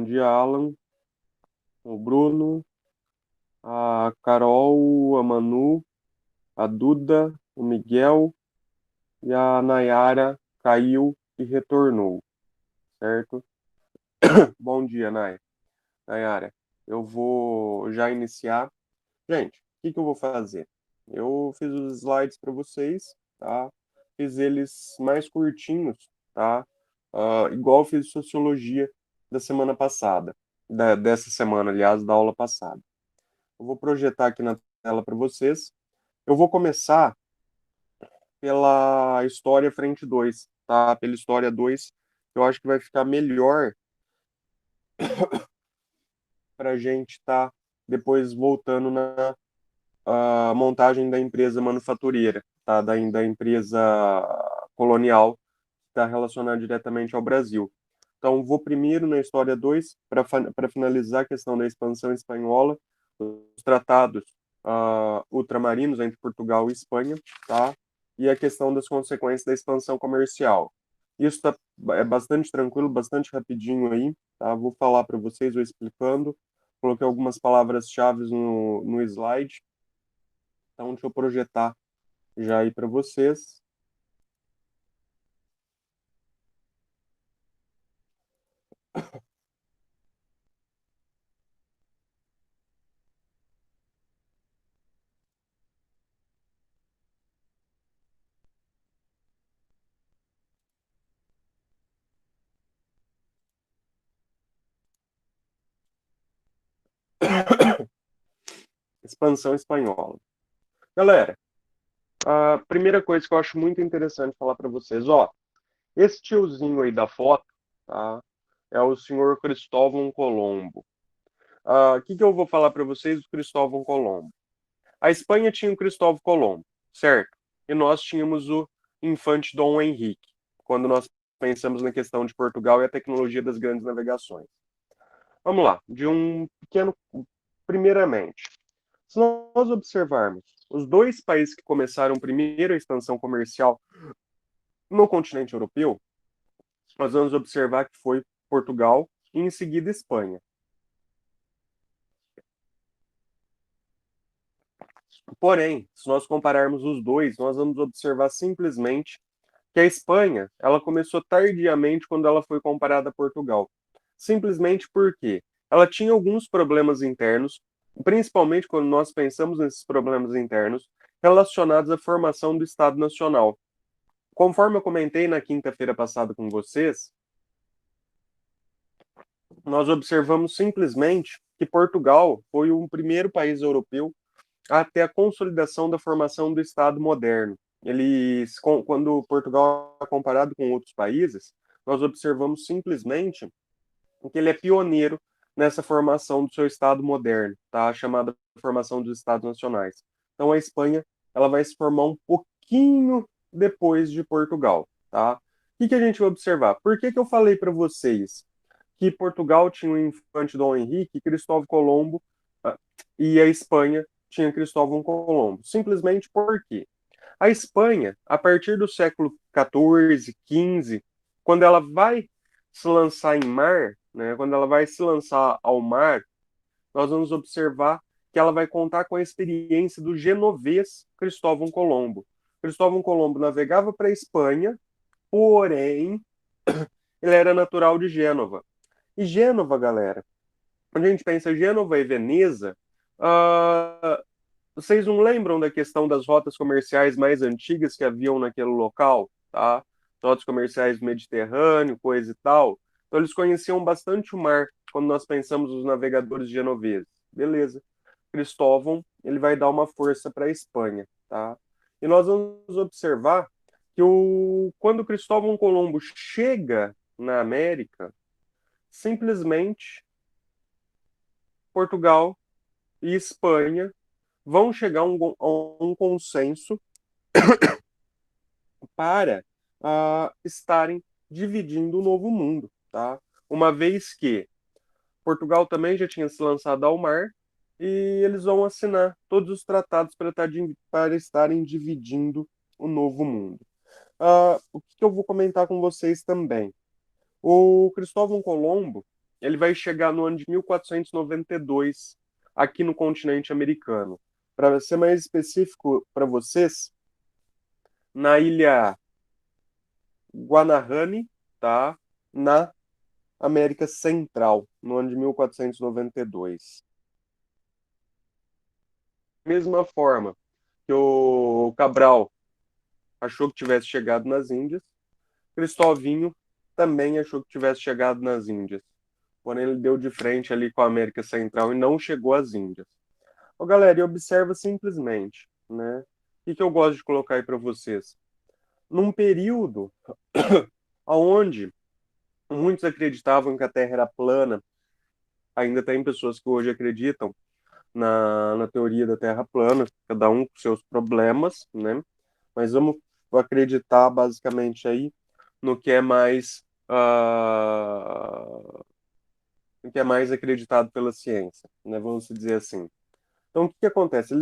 dia, Alan, o Bruno, a Carol, a Manu, a Duda, o Miguel e a Nayara caiu e retornou, certo? Bom dia, Nayara. Eu vou já iniciar. Gente, o que que eu vou fazer? Eu fiz os slides para vocês, tá? Fiz eles mais curtinhos, tá? Igual eu fiz sociologia da semana passada, dessa semana, aliás, da aula passada. Eu vou projetar aqui na tela para vocês. Eu vou começar pela história frente 2, tá? Pela história 2, eu acho que vai ficar melhor para a gente estar depois voltando na montagem da empresa manufatureira, tá? Da empresa colonial, que está relacionada diretamente ao Brasil. Então, vou primeiro na história 2 para finalizar a questão da expansão espanhola, os tratados ultramarinos entre Portugal e Espanha, tá? E a questão das consequências da expansão comercial. Isso é bastante tranquilo, bastante rapidinho aí, tá? Vou falar para vocês, vou explicando. Coloquei algumas palavras-chave no slide, então deixa eu projetar já aí para vocês. Expansão espanhola. Galera, a primeira coisa que eu acho muito interessante falar para vocês, ó, esse tiozinho aí da foto, tá? É o senhor Cristóvão Colombo. O que que eu vou falar para vocês do Cristóvão Colombo? A Espanha tinha o Cristóvão Colombo, certo? E nós tínhamos o infante Dom Henrique, quando nós pensamos na questão de Portugal e a tecnologia das grandes navegações. Vamos lá, de um pequeno. Primeiramente, se nós observarmos os dois países que começaram primeiro a expansão comercial no continente europeu, nós vamos observar que foi Portugal e em seguida Espanha. Porém, se nós compararmos os dois, nós vamos observar simplesmente que a Espanha, ela começou tardiamente quando ela foi comparada a Portugal. Simplesmente porque ela tinha alguns problemas internos, principalmente quando nós pensamos nesses problemas internos relacionados à formação do Estado Nacional. Conforme eu comentei na quinta-feira passada com vocês, nós observamos simplesmente que Portugal foi o primeiro país europeu a ter a consolidação da formação do Estado moderno. Eles, quando Portugal é comparado com outros países, nós observamos simplesmente que ele é pioneiro nessa formação do seu Estado moderno, tá? Chamada formação dos Estados Nacionais. Então a Espanha, ela vai se formar um pouquinho depois de Portugal, tá? O que que a gente vai observar? Por que que eu falei para vocês que Portugal tinha o infante Dom Henrique e Cristóvão Colombo, e a Espanha tinha Cristóvão Colombo? Simplesmente porque a Espanha, a partir do século XIV, XV, quando ela vai se lançar em mar, né, quando ela vai se lançar ao mar, nós vamos observar que ela vai contar com a experiência do genovês Cristóvão Colombo. Cristóvão Colombo navegava para a Espanha, porém, ele era natural de Gênova. E Gênova, galera, quando a gente pensa Gênova e Veneza, vocês não lembram da questão das rotas comerciais mais antigas que haviam naquele local, tá? Rotas comerciais do Mediterrâneo, coisa e tal. Então eles conheciam bastante o mar quando nós pensamos nos navegadores genoveses. Beleza. Cristóvão, ele vai dar uma força para a Espanha, tá? E nós vamos observar que quando Cristóvão Colombo chega na América, simplesmente Portugal e Espanha vão chegar a um consenso para estarem dividindo o novo mundo, tá? Uma vez que Portugal também já tinha se lançado ao mar e eles vão assinar todos os tratados para estarem dividindo o novo mundo. O que eu vou comentar com vocês também? O Cristóvão Colombo, ele vai chegar no ano de 1492 aqui no continente americano. Para ser mais específico para vocês, na ilha Guanahani, tá? Na América Central, no ano de 1492. Mesma forma que o Cabral achou que tivesse chegado nas Índias, Cristóvinho também achou que tivesse chegado nas Índias. Porém, ele deu de frente ali com a América Central e não chegou às Índias. Ô, galera, e observa simplesmente, né? O que eu gosto de colocar aí para vocês? Num período onde muitos acreditavam que a Terra era plana, ainda tem pessoas que hoje acreditam na teoria da Terra plana, cada um com seus problemas, né? Mas vamos acreditar basicamente aí no que é mais no que é mais acreditado pela ciência, né? Vamos dizer assim. Então, o que acontece?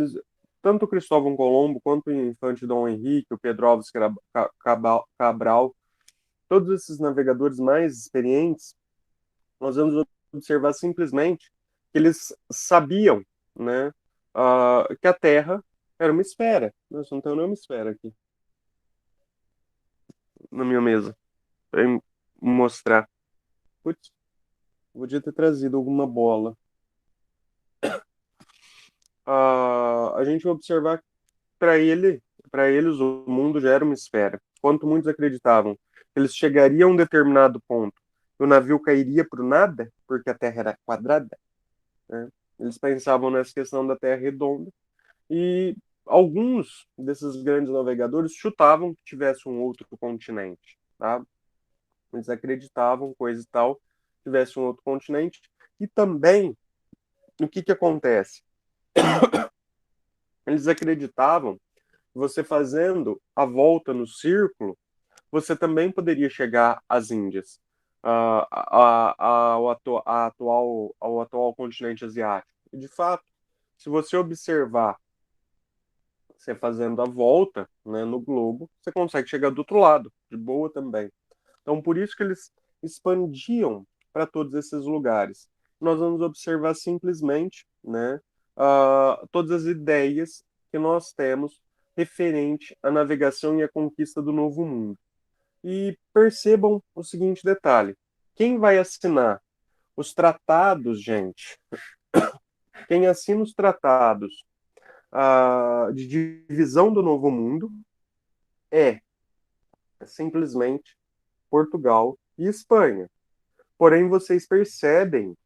Tanto o Cristóvão Colombo quanto o infante Dom Henrique, o Pedro Álvares Cabral, todos esses navegadores mais experientes, nós vamos observar simplesmente que eles sabiam, né, que a Terra era uma esfera. Nós não temos nenhuma esfera aqui na minha mesa para mostrar. Putz, podia ter trazido alguma bola. A gente vai observar que para eles o mundo já era uma esfera. Enquanto muitos acreditavam que eles chegariam a um determinado ponto e o navio cairia para o nada, porque a Terra era quadrada, né? Eles pensavam nessa questão da Terra redonda e alguns desses grandes navegadores chutavam que tivesse um outro continente, tá? Eles acreditavam, coisa e tal, tivesse um outro continente. E também, o que acontece? Eles acreditavam que você fazendo a volta no círculo, você também poderia chegar às Índias, ao atual continente asiático. E, de fato, se você observar você fazendo a volta, né, no globo, você consegue chegar do outro lado, de boa também. Então, por isso que eles expandiam para todos esses lugares. Nós vamos observar simplesmente, né, todas as ideias que nós temos referente à navegação e à conquista do Novo Mundo. E percebam o seguinte detalhe: quem vai assinar os tratados, gente, quem assina os tratados de divisão do Novo Mundo é simplesmente Portugal e Espanha. Porém, vocês percebem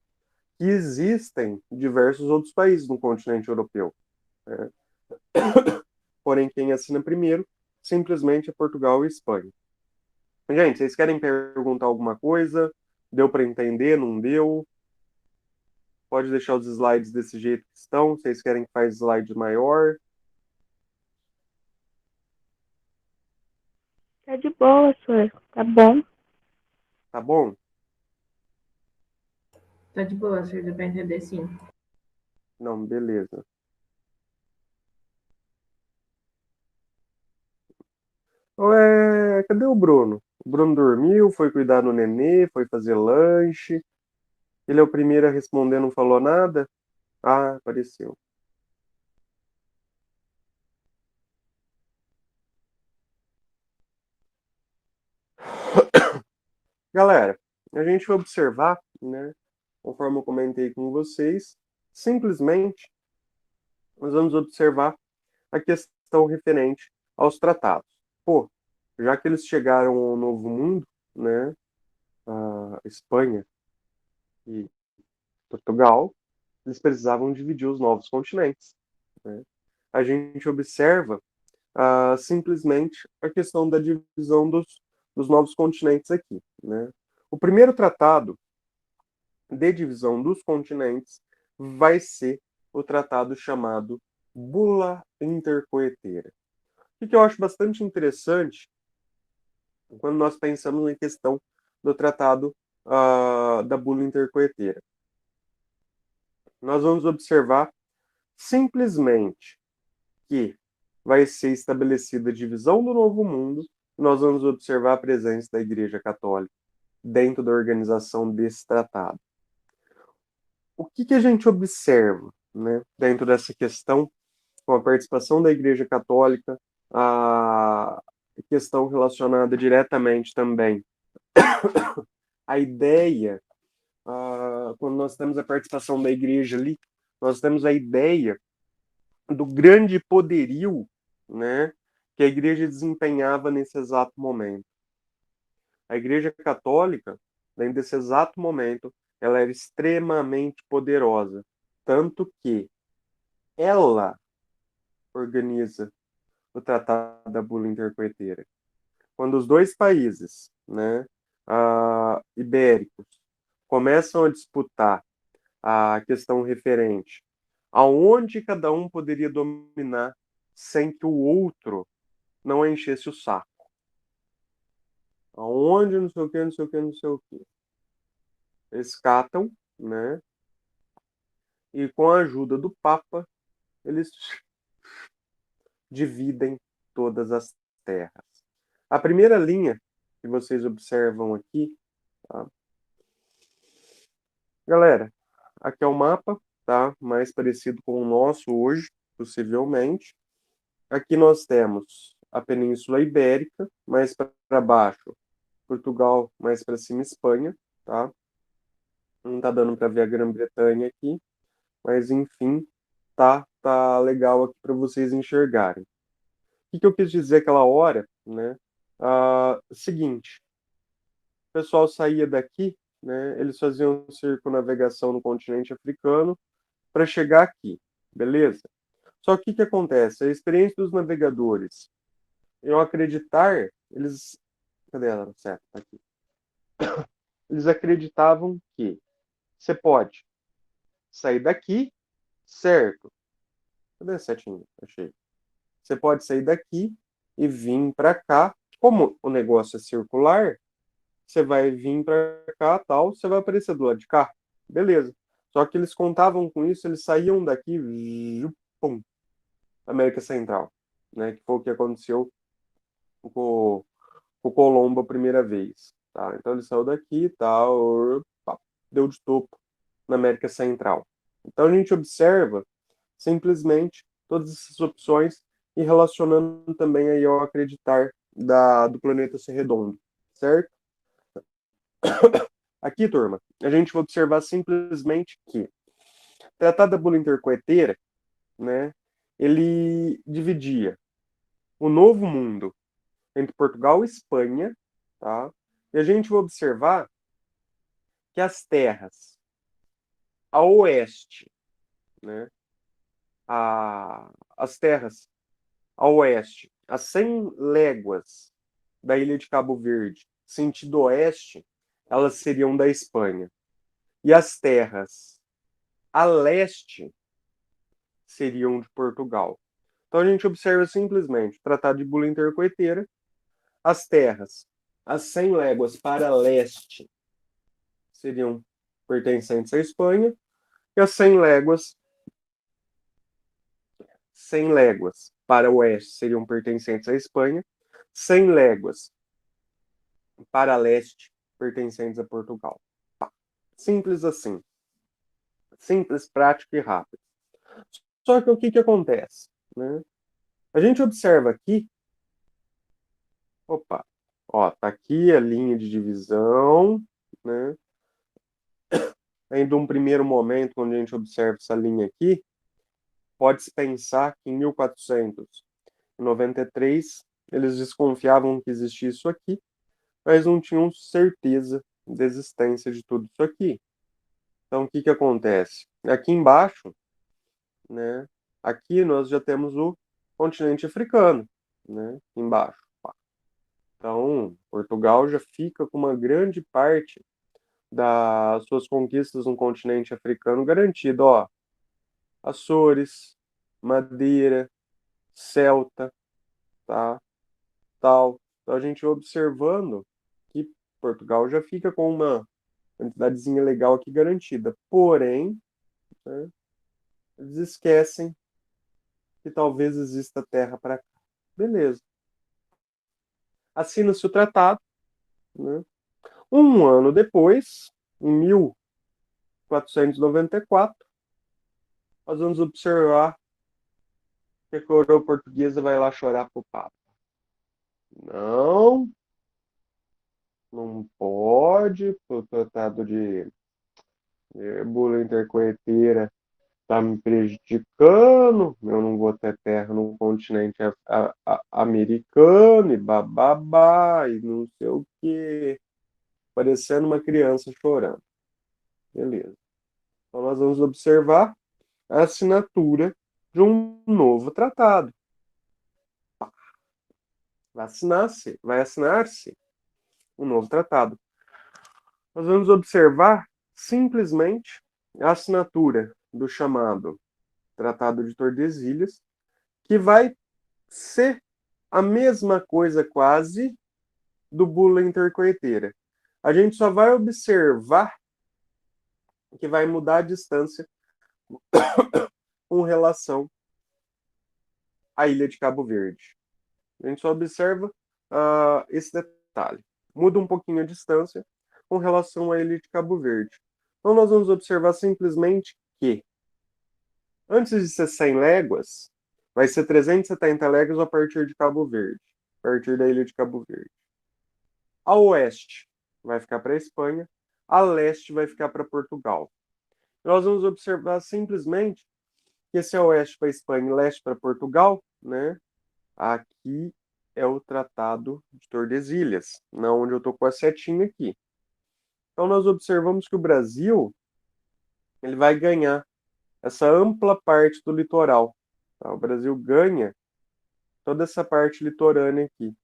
que existem diversos outros países no continente europeu, né? Porém, quem assina primeiro simplesmente é Portugal e Espanha. Gente, vocês querem perguntar alguma coisa? Deu para entender? Não deu? Pode deixar os slides desse jeito que estão. Vocês querem que faz slide maior? Tá de boa, senhor. Tá bom. Tá bom? Tá de boa, senhor, deu pra entender sim. Não, beleza. Ué, cadê o Bruno? O Bruno dormiu, foi cuidar do nenê, foi fazer lanche. Ele é o primeiro a responder, não falou nada? Ah, apareceu. Galera, a gente vai observar, né, conforme eu comentei com vocês, simplesmente nós vamos observar a questão referente aos tratados. Pô, já que eles chegaram ao Novo Mundo, né, a Espanha e Portugal, eles precisavam dividir os novos continentes, né? A gente observa simplesmente a questão da divisão dos novos continentes aqui, né? O primeiro tratado de divisão dos continentes vai ser o tratado chamado Bula Intercoeteira. O que eu acho bastante interessante quando nós pensamos na questão do tratado da Bula Intercoeteira. Nós vamos observar simplesmente que vai ser estabelecida a divisão do Novo Mundo, e nós vamos observar a presença da Igreja Católica dentro da organização desse tratado. O que a gente observa, né, dentro dessa questão, com a participação da Igreja Católica, a questão relacionada diretamente também à ideia, quando nós temos a participação da Igreja ali, nós temos a ideia do grande poderio, né, que a Igreja desempenhava nesse exato momento. A Igreja Católica, dentro desse exato momento, ela era extremamente poderosa, tanto que ela organiza o Tratado da Bula Intercoeteira. Quando os dois países, né, ibéricos, começam a disputar a questão referente aonde cada um poderia dominar sem que o outro não enchesse o saco. Aonde, não sei o que, não sei o que, não sei o que. Eles catam, né? E com a ajuda do Papa, eles dividem todas as terras. A primeira linha que vocês observam aqui, tá? Galera, aqui é o mapa, tá? Mais parecido com o nosso hoje, possivelmente. Aqui nós temos a Península Ibérica, mais para baixo, Portugal, mais para cima, Espanha, tá? Não tá dando para ver a Grã-Bretanha aqui, mas enfim, tá legal aqui para vocês enxergarem. O que eu quis dizer aquela hora, né? Seguinte, o pessoal saía daqui, né? Eles faziam circunnavegação no continente africano para chegar aqui, beleza? Só que o que acontece? A experiência dos navegadores, eu acreditar, eles, cadê ela? Certo, tá aqui. Eles acreditavam que você pode sair daqui, certo? Cadê a setinha? Achei. Você pode sair daqui e vir para cá. Como o negócio é circular, você vai vir para cá, tal, você vai aparecer do lado de cá. Beleza. Só que eles contavam com isso, eles saíam daqui, pum, América Central, né? Que foi o que aconteceu com o Colombo a primeira vez, tá? Então ele saiu daqui, tal, pá, deu de topo na América Central. Então a gente observa simplesmente todas essas opções e relacionando também aí ao acreditar do planeta ser redondo, certo? Aqui, turma, a gente vai observar simplesmente que o Tratado da Bula Intercoeteira, né, ele dividia o Novo Mundo entre Portugal e Espanha, tá? E a gente vai observar que as terras a oeste, né, as terras a oeste, a 100 léguas da ilha de Cabo Verde, sentido oeste, elas seriam da Espanha. E as terras a leste seriam de Portugal. Então a gente observa simplesmente o Tratado de Bula Intercoeteira, as terras as 100 léguas para leste seriam pertencentes à Espanha, e as 100 léguas para oeste seriam pertencentes à Espanha, 100 léguas para leste pertencentes a Portugal. Simples assim. Simples, prático e rápido. Só que o que acontece? Né? A gente observa aqui, opa, ó, tá aqui a linha de divisão, né? Ainda um primeiro momento, quando a gente observa essa linha aqui, pode-se pensar que em 1493 eles desconfiavam que existia isso aqui, mas não tinham certeza da existência de tudo isso aqui. Então, o que acontece? Aqui embaixo, né, aqui nós já temos o continente africano, né, embaixo. Então, Portugal já fica com uma grande parte das suas conquistas no continente africano garantida, ó. Açores, Madeira, Celta, tá? Tal. Então a gente vai observando que Portugal já fica com uma quantidadezinha legal aqui garantida. Porém, né, eles esquecem que talvez exista terra para cá. Beleza. Assina-se o tratado, né? Um ano depois, em 1494, nós vamos observar que a coroa portuguesa vai lá chorar pro Papa. Não pode, o tratado de bula intercoeteira está me prejudicando, eu não vou ter terra no continente americano, e bababá, e não sei o quê, parecendo uma criança chorando. Beleza. Então nós vamos observar a assinatura de um novo tratado. Vai assinar-se um novo tratado. Nós vamos observar simplesmente a assinatura do chamado Tratado de Tordesilhas, que vai ser a mesma coisa quase do bula intercoeteira. A gente só vai observar que vai mudar a distância com relação à ilha de Cabo Verde. A gente só observa esse detalhe. Muda um pouquinho a distância com relação à ilha de Cabo Verde. Então nós vamos observar simplesmente que antes de ser 100 léguas, vai ser 370 léguas a partir de Cabo Verde, a partir da ilha de Cabo Verde. A oeste vai ficar para a Espanha, a leste vai ficar para Portugal. Nós vamos observar simplesmente que esse é oeste para a Espanha e leste para Portugal, né? Aqui é o Tratado de Tordesilhas, na onde eu estou com a setinha aqui. Então nós observamos que o Brasil ele vai ganhar essa ampla parte do litoral. Tá? O Brasil ganha toda essa parte litorânea aqui,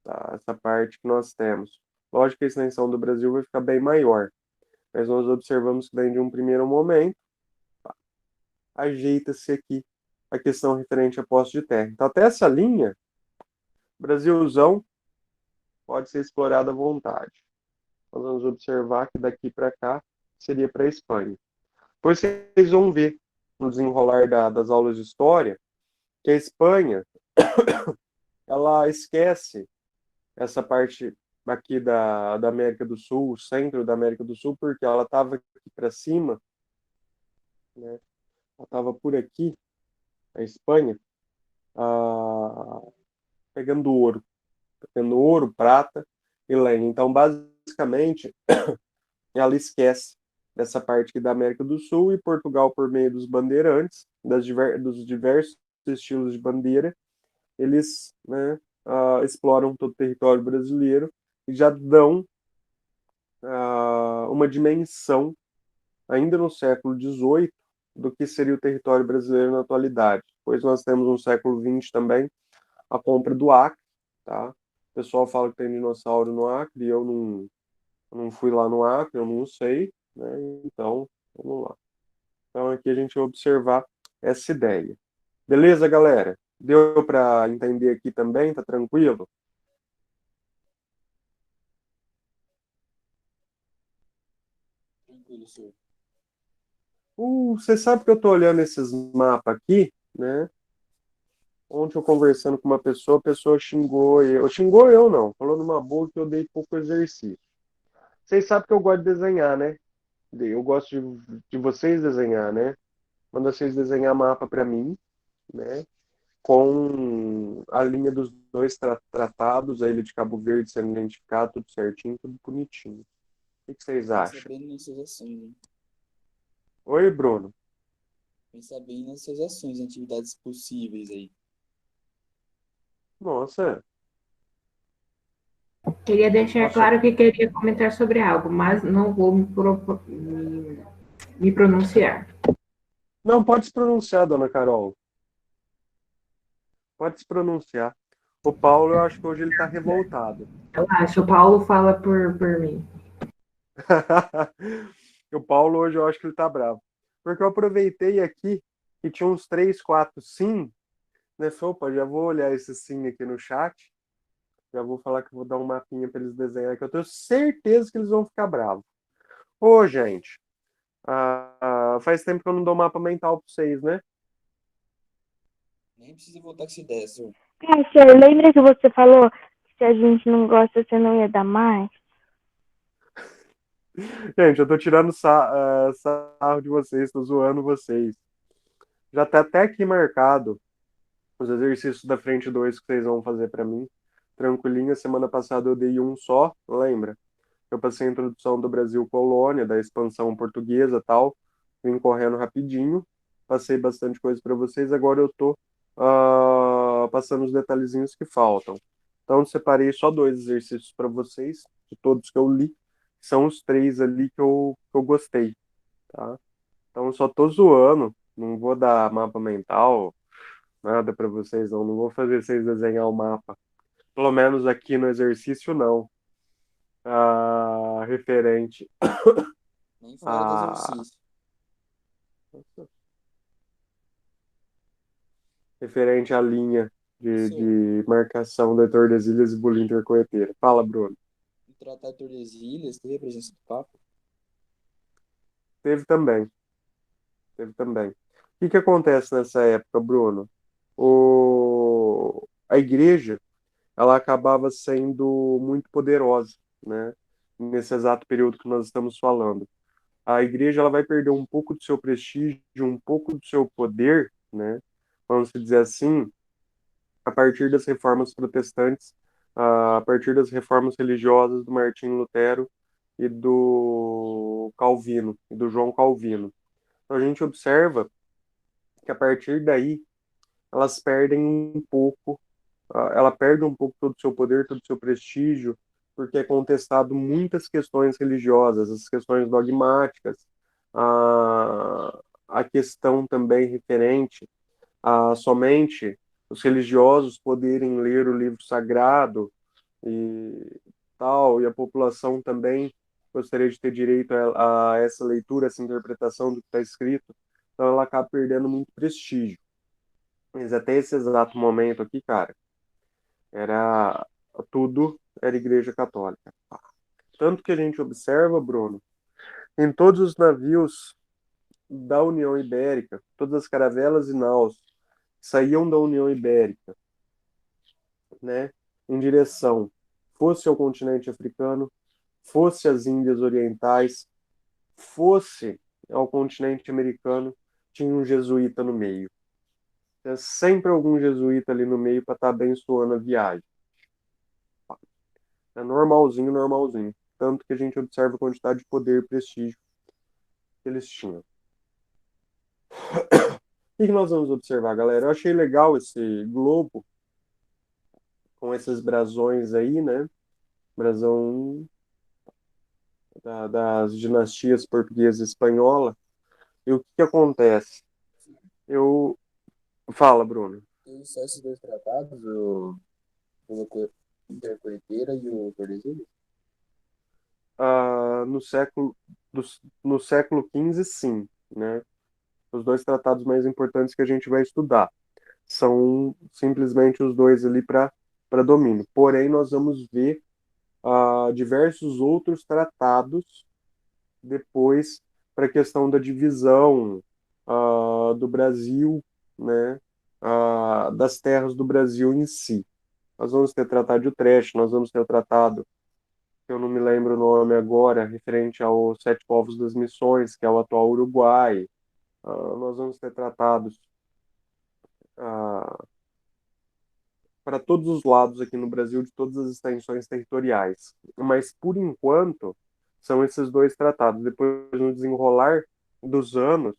tá? Essa parte que nós temos. Lógico que a extensão do Brasil vai ficar bem maior, mas nós observamos que daí de um primeiro momento, tá? Ajeita-se aqui a questão referente a posse de terra. Então até essa linha, Brasilzão pode ser explorado à vontade. Nós vamos observar que daqui para cá seria para a Espanha. Depois vocês vão ver no desenrolar das aulas de história que a Espanha ela esquece essa parte aqui da América do Sul, o centro da América do Sul, porque ela estava aqui para cima, né? Ela estava por aqui, a Espanha, pegando ouro, prata e lenha. Então, basicamente, ela esquece dessa parte aqui da América do Sul, e Portugal, por meio dos bandeirantes, dos diversos estilos de bandeira, eles, né, exploram todo o território brasileiro e já dão uma dimensão, ainda no século XVIII, do que seria o território brasileiro na atualidade. Depois nós temos no século XX também a compra do Acre, tá? O pessoal fala que tem dinossauro no Acre, e eu não fui lá no Acre, eu não sei, né? Então, vamos lá. Então, aqui a gente vai observar essa ideia. Beleza, galera? Deu para entender aqui também? Tá tranquilo? Tranquilo, senhor. Você sabe que eu estou olhando esses mapas aqui, né? Ontem eu conversando com uma pessoa, a pessoa xingou eu. Xingou eu não, falou numa boa que eu dei pouco exercício. Vocês sabem que eu gosto de desenhar, né? Eu gosto de vocês desenhar, né? Manda vocês desenhar mapa para mim, né? Com a linha dos dois tratados, a ilha de Cabo Verde sendo identificado, tudo certinho, tudo bonitinho. O que vocês acham? Pensa bem nas suas ações, hein? Oi, Bruno. Pensa bem nas suas ações, atividades possíveis aí. Nossa, Queria deixar Nossa. claro que queria comentar sobre algo, mas não vou me pronunciar. não, pode se pronunciar, dona Carol. Pode se pronunciar. O Paulo, eu acho que hoje ele tá revoltado. Eu acho, o Paulo fala por mim. O Paulo hoje eu acho que ele tá bravo. Porque eu aproveitei aqui que tinha uns 3, 4 sim, né? Falei, opa, já vou olhar esse sim aqui no chat. Já vou falar que eu vou dar um mapinha para eles desenharem, que eu tenho certeza que eles vão ficar bravos. Ô, gente, faz tempo que eu não dou mapa mental para vocês, né? Nem precisa voltar com essa ideia, senhor. Senhor, lembra que você falou que se a gente não gosta, você não ia dar mais? Gente, eu tô tirando sarro de vocês, tô zoando vocês. Já tá até aqui marcado os exercícios da frente 2 que vocês vão fazer pra mim. Tranquilinho, semana passada eu dei um só, lembra? Eu passei a introdução do Brasil Colônia, da expansão portuguesa e tal. Vim correndo rapidinho, passei bastante coisa para vocês. Agora eu tô passando os detalhezinhos que faltam. Então, separei só 2 exercícios para vocês, de todos que eu li. São os 3 ali que eu gostei, tá? Então, eu só tô zoando. Não vou dar mapa mental, nada para vocês, não. Não vou fazer vocês desenhar o mapa. Pelo menos aqui no exercício, não. Referente Nem fora do a exercício. referente à linha Professor, de marcação da Tordesilhas e Bolinha Intercoeteira. Fala, Bruno. no Tratado de Tordesilhas, teve a presença do Papa? Teve também, teve também. O que acontece nessa época, Bruno? A igreja, ela acabava sendo muito poderosa, né? Nesse exato período que nós estamos falando. A igreja, ela vai perder um pouco do seu prestígio, um pouco do seu poder, né? Vamos dizer assim, a partir das reformas protestantes, a partir das reformas religiosas do Martinho Lutero e do Calvino, e do João Calvino. Então a gente observa que a partir daí elas perdem um pouco, ela perde um pouco todo o seu poder, todo o seu prestígio, porque é contestado muitas questões religiosas, as questões dogmáticas, a questão também referente a somente os religiosos poderem ler o livro sagrado e tal, e a população também gostaria de ter direito a essa leitura, essa interpretação do que está escrito, então ela acaba perdendo muito prestígio. Mas até esse exato momento aqui, cara, era era Igreja Católica. Tanto que a gente observa, Bruno, em todos os navios da União Ibérica, todas as caravelas e naus que saíam da União Ibérica, né, em direção, fosse ao continente africano, fosse às Índias Orientais, fosse ao continente americano, tinha um jesuíta no meio. Tinha sempre algum jesuíta ali no meio para estar abençoando a viagem. É normalzinho, normalzinho. Tanto que a gente observa a quantidade de poder e prestígio que eles tinham. O que nós vamos observar, galera? Eu achei legal esse globo com esses brasões aí, né? Brasão das dinastias portuguesa e espanhola. E o que acontece? Eu Fala, Bruno. Teve só esses dois tratados, o Intercoeteira e o Tordesilhas? Ah, no século XV, sim, né? Os 2 tratados mais importantes que a gente vai estudar são simplesmente os 2 ali para domínio. Porém, nós vamos ver diversos outros tratados depois para a questão da divisão do Brasil, né? Das terras do Brasil em si. Nós vamos ter tratado de Utrecht, nós vamos ter o tratado, que eu não me lembro o nome agora, referente aos 7 povos das missões, que é o atual Uruguai. Nós vamos ter tratados para todos os lados aqui no Brasil, de todas as extensões territoriais. Mas, por enquanto, são esses 2 tratados. Depois, no desenrolar dos anos,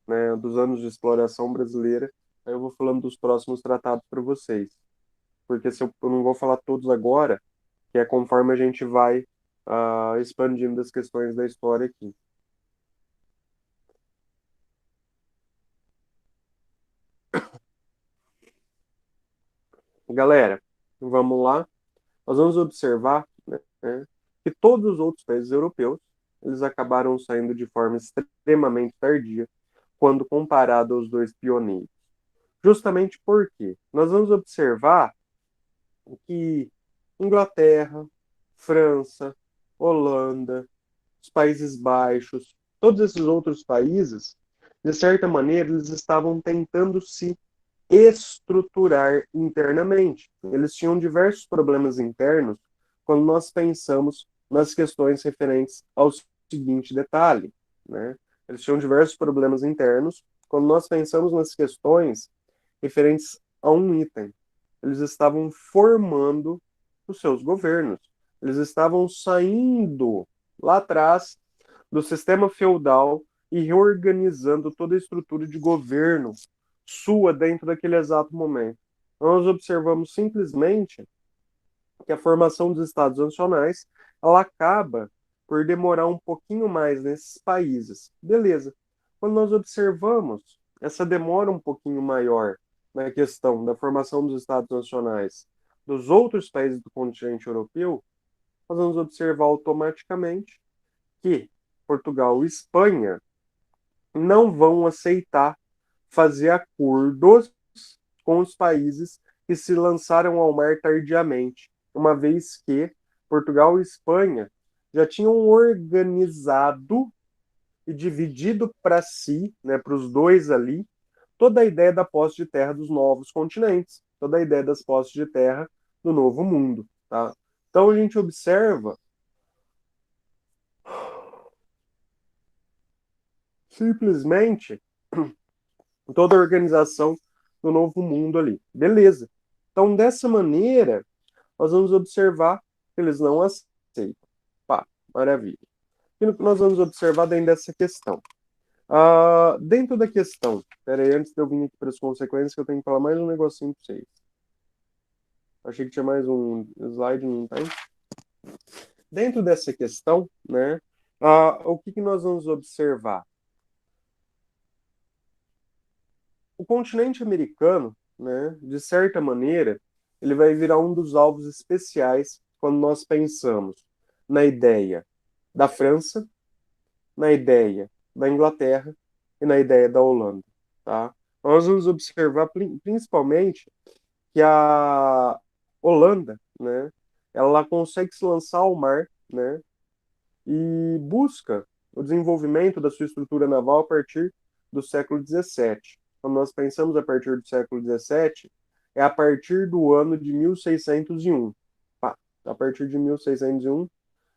né, dos anos de exploração brasileira, aí eu vou falando dos próximos tratados para vocês. Porque se eu não vou falar todos agora, que é conforme a gente vai expandindo as questões da história aqui. Galera, vamos lá. Nós vamos observar, né, que todos os outros países europeus eles acabaram saindo de forma extremamente tardia quando comparado aos 2 pioneiros. Justamente porque nós vamos observar que Inglaterra, França, Holanda, os Países Baixos, todos esses outros países, de certa maneira, eles estavam tentando se estruturar internamente. Eles tinham diversos problemas internos quando nós pensamos nas questões referentes aos seguinte detalhe, né? Eles tinham diversos problemas internos. Quando nós pensamos nas questões referentes a um item, eles estavam formando os seus governos. Eles estavam saindo lá atrás do sistema feudal e reorganizando toda a estrutura de governo sua dentro daquele exato momento. Nós observamos simplesmente que a formação dos Estados nacionais ela acaba por demorar um pouquinho mais nesses países. Beleza. Quando nós observamos essa demora um pouquinho maior na questão da formação dos Estados nacionais dos outros países do continente europeu, nós vamos observar automaticamente que Portugal e Espanha não vão aceitar fazer acordos com os países que se lançaram ao mar tardiamente, uma vez que Portugal e Espanha já tinham organizado e dividido para si, né, para os dois ali, toda a ideia da posse de terra dos novos continentes, toda a ideia das posses de terra do novo mundo, tá? Então a gente observa simplesmente toda a organização do novo mundo ali. Beleza. Então, dessa maneira, nós vamos observar que eles não aceitam. Pá, maravilha. E no que nós vamos observar dentro dessa questão? Dentro da questão, peraí, antes de eu vir aqui para as consequências, que eu tenho que falar mais um negocinho para vocês. Achei que tinha mais um slide, não tem? Dentro dessa questão, né, o que nós vamos observar? O continente americano, né, de certa maneira, ele vai virar um dos alvos especiais quando nós pensamos na ideia da França, na ideia da Inglaterra e na ideia da Holanda, tá? Nós vamos observar principalmente que a Holanda, né, ela consegue se lançar ao mar, né, e busca o desenvolvimento da sua estrutura naval a partir do século XVII. Quando nós pensamos a partir do século XVII, é a partir do ano de 1601. A partir de 1601,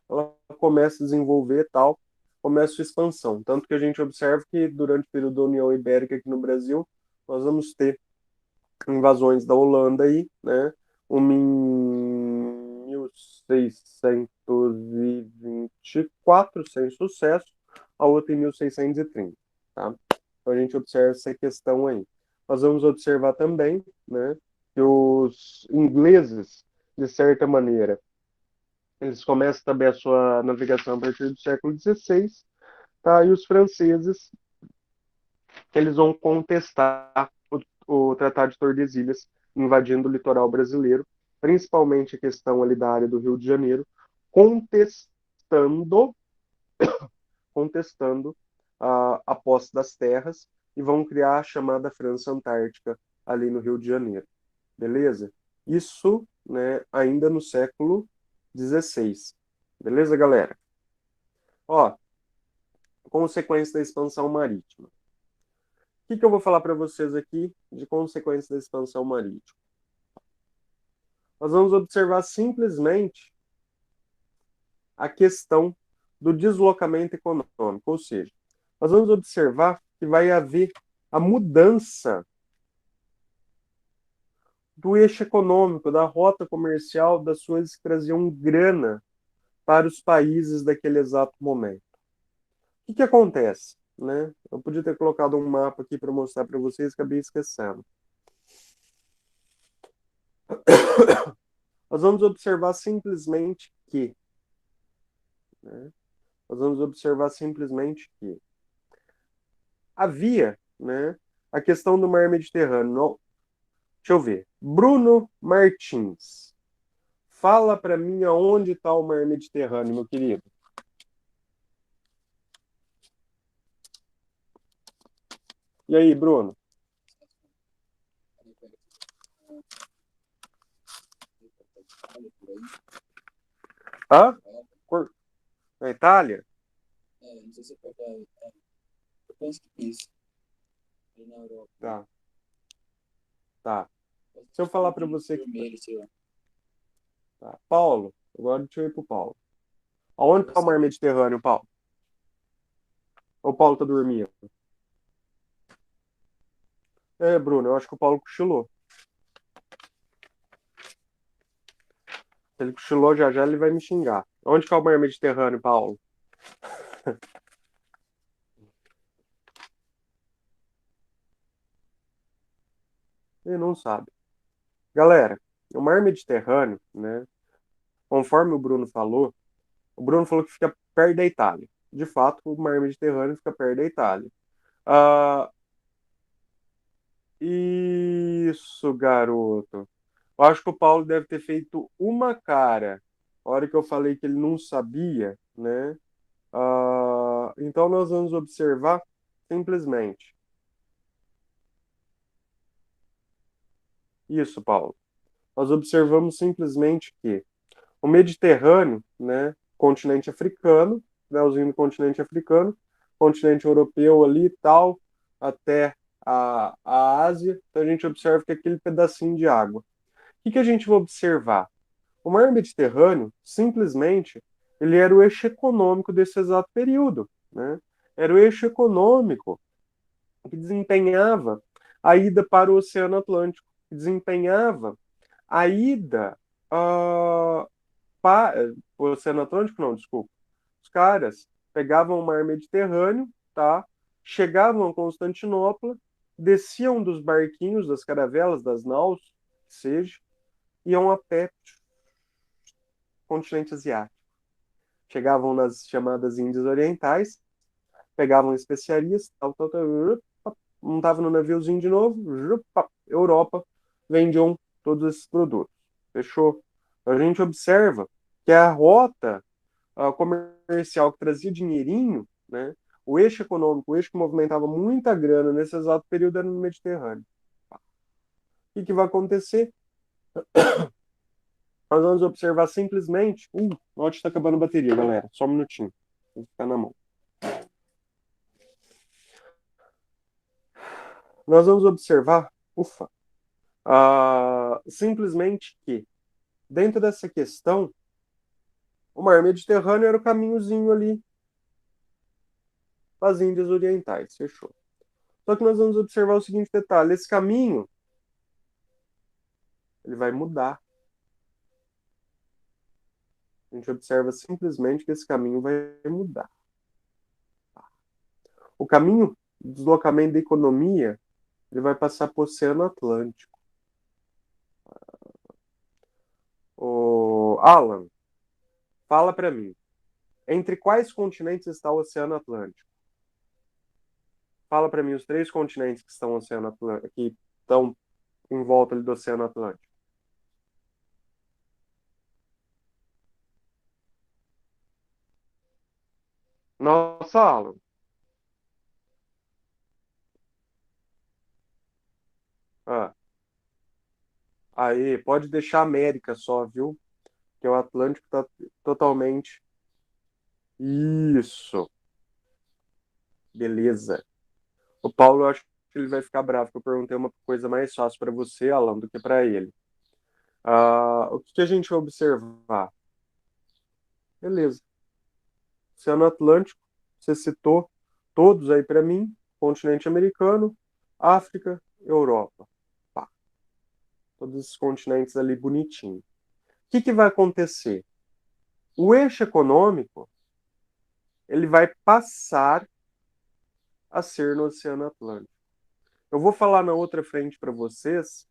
ela começa a desenvolver tal, começa a sua expansão. Tanto que a gente observa que durante o período da União Ibérica aqui no Brasil, nós vamos ter invasões da Holanda aí, né? Uma em 1624, sem sucesso, a outra em 1630, tá? Então a gente observa essa questão aí. Nós vamos observar também, né, que os ingleses, de certa maneira, eles começam também a sua navegação a partir do século XVI, tá? E os franceses, eles vão contestar o Tratado de Tordesilhas, invadindo o litoral brasileiro, principalmente a questão ali da área do Rio de Janeiro, contestando a posse das terras e vão criar a chamada França Antártica ali no Rio de Janeiro. Beleza? Isso, né, ainda no século XVI. Beleza, galera? Ó, consequência da expansão marítima. O que eu vou falar para vocês aqui de consequência da expansão marítima? Nós vamos observar simplesmente a questão do deslocamento econômico, ou seja, nós vamos observar que vai haver a mudança do eixo econômico, da rota comercial das coisas que traziam grana para os países daquele exato momento. O que acontece? Né? Eu podia ter colocado um mapa aqui para mostrar para vocês, acabei esquecendo. Nós vamos observar simplesmente que, né? Nós vamos observar simplesmente que havia, né, a questão do mar Mediterrâneo. Deixa eu ver. Bruno Martins. Fala para mim aonde está o mar Mediterrâneo, meu querido. E aí, Bruno? Hã? Na Itália? Não sei se é perto eu penso que isso. Na Europa. Tá. Tá. Se eu falar para você que... Vermelho, sei lá. Tá. Paulo, agora deixa eu ir pro Paulo. Aonde está o mar Mediterrâneo, Paulo? Ou o Paulo tá dormindo? É, Bruno, eu acho que o Paulo cochilou. Se ele cochilou já já, ele vai me xingar. Onde que é o mar Mediterrâneo, Paulo? Ele não sabe. Galera, o mar Mediterrâneo, né? Conforme o Bruno falou que fica perto da Itália. De fato, o mar Mediterrâneo fica perto da Itália. Ah, isso, garoto. Eu acho que o Paulo deve ter feito uma cara. A hora que eu falei que ele não sabia, né? Então nós vamos observar simplesmente. Isso, Paulo. Nós observamos simplesmente que o Mediterrâneo, né, continente africano, finalzinho do continente africano, continente europeu ali e tal, até a Ásia, então a gente observa que é aquele pedacinho de água. O que a gente vai observar? O mar Mediterrâneo, simplesmente, ele era o eixo econômico desse exato período, né? Era o eixo econômico que desempenhava a ida para o Oceano Atlântico, que desempenhava a ida uh, para o Oceano Atlântico, não, desculpa. Os caras pegavam o mar Mediterrâneo, tá? Chegavam a Constantinopla, desciam dos barquinhos, das caravelas, das naus, que seja, iam a pé continente asiático. Chegavam nas chamadas Índias Orientais, pegavam especiarias, montavam no naviozinho de novo, Europa, vendiam todos esses produtos. Fechou? Então a gente observa que a rota comercial que trazia dinheirinho, né, o eixo econômico, o eixo que movimentava muita grana nesse exato período era no Mediterrâneo. O que vai acontecer? Nós vamos observar simplesmente. Note está acabando a bateria, galera. Só um minutinho. Vou ficar na mão. Nós vamos observar, simplesmente que, dentro dessa questão, o mar Mediterrâneo era o caminhozinho ali para as Índias Orientais. Fechou. Só que nós vamos observar o seguinte detalhe: esse caminho ele vai mudar. A gente observa simplesmente que esse caminho vai mudar. O caminho de deslocamento da economia ele vai passar para o Oceano Atlântico. Alan, fala para mim. Entre quais continentes está o Oceano Atlântico? Fala para mim os 3 continentes que estão no Oceano Atlântico, que estão em volta do Oceano Atlântico. Nossa, Alan. Ah, aí, pode deixar a América só, viu? Que o Atlântico está totalmente. Isso. Beleza. O Paulo, eu acho que ele vai ficar bravo, porque eu perguntei uma coisa mais fácil para você, Alan, do que para ele. O que a gente vai observar? Beleza. Oceano Atlântico, você citou todos aí para mim: continente americano, África, Europa. Pá, todos esses continentes ali bonitinho. O que vai acontecer? O eixo econômico ele vai passar a ser no Oceano Atlântico. Eu vou falar na outra frente para vocês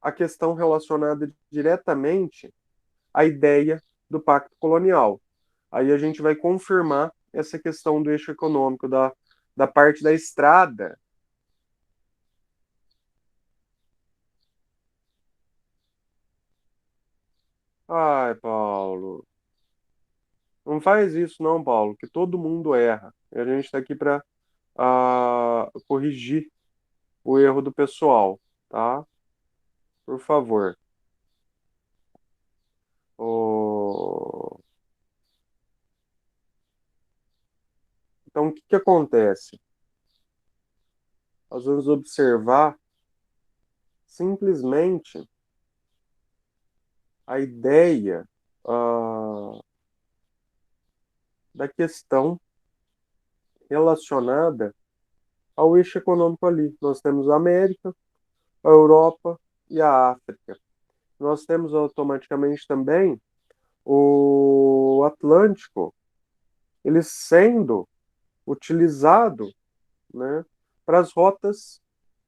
a questão relacionada diretamente à ideia do Pacto Colonial. Aí a gente vai confirmar essa questão do eixo econômico, da parte da estrada. Ai, Paulo, não faz isso não, Paulo, que todo mundo erra. E a gente está aqui para corrigir o erro do pessoal, tá? Por favor. O... Então, o que acontece? Nós vamos observar simplesmente a ideia da questão relacionada ao eixo econômico ali. Nós temos a América, a Europa e a África. Nós temos automaticamente também o Atlântico, ele sendo utilizado, né, para as rotas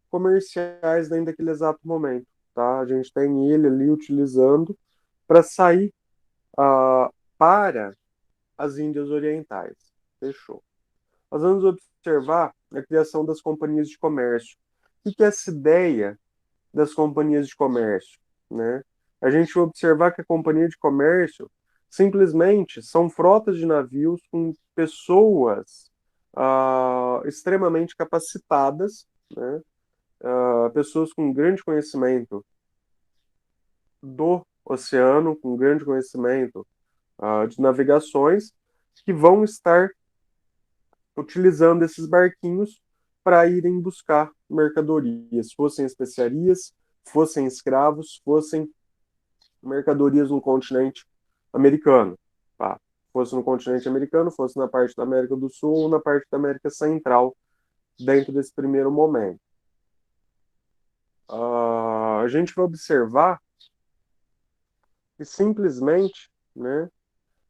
comerciais dentro daquele exato momento. Tá? A gente tem ele ali utilizando para sair para as Índias Orientais. Fechou. Nós vamos observar a criação das companhias de comércio. O que é essa ideia das companhias de comércio? Né? A gente vai observar que a companhia de comércio simplesmente são frotas de navios com pessoas extremamente capacitadas, né? Pessoas com grande conhecimento do oceano, com grande conhecimento de navegações, que vão estar utilizando esses barquinhos para irem buscar mercadorias, fossem especiarias, fossem escravos, fossem mercadorias no continente americano. Tá? Fosse no continente americano, fosse na parte da América do Sul ou na parte da América Central, dentro desse primeiro momento. A gente vai observar que simplesmente, né,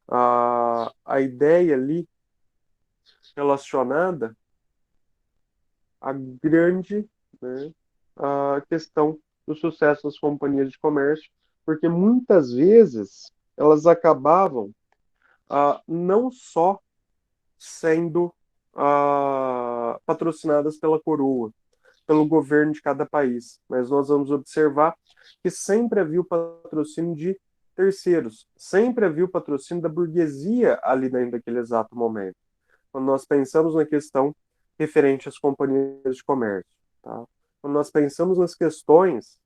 a ideia ali relacionada à grande, né, a questão do sucesso das companhias de comércio, porque muitas vezes elas acabavam não só sendo patrocinadas pela coroa, pelo governo de cada país, mas nós vamos observar que sempre havia o patrocínio de terceiros, sempre havia o patrocínio da burguesia ali dentro daquele exato momento. Quando nós pensamos na questão referente às companhias de comércio, tá? Quando nós pensamos nas questões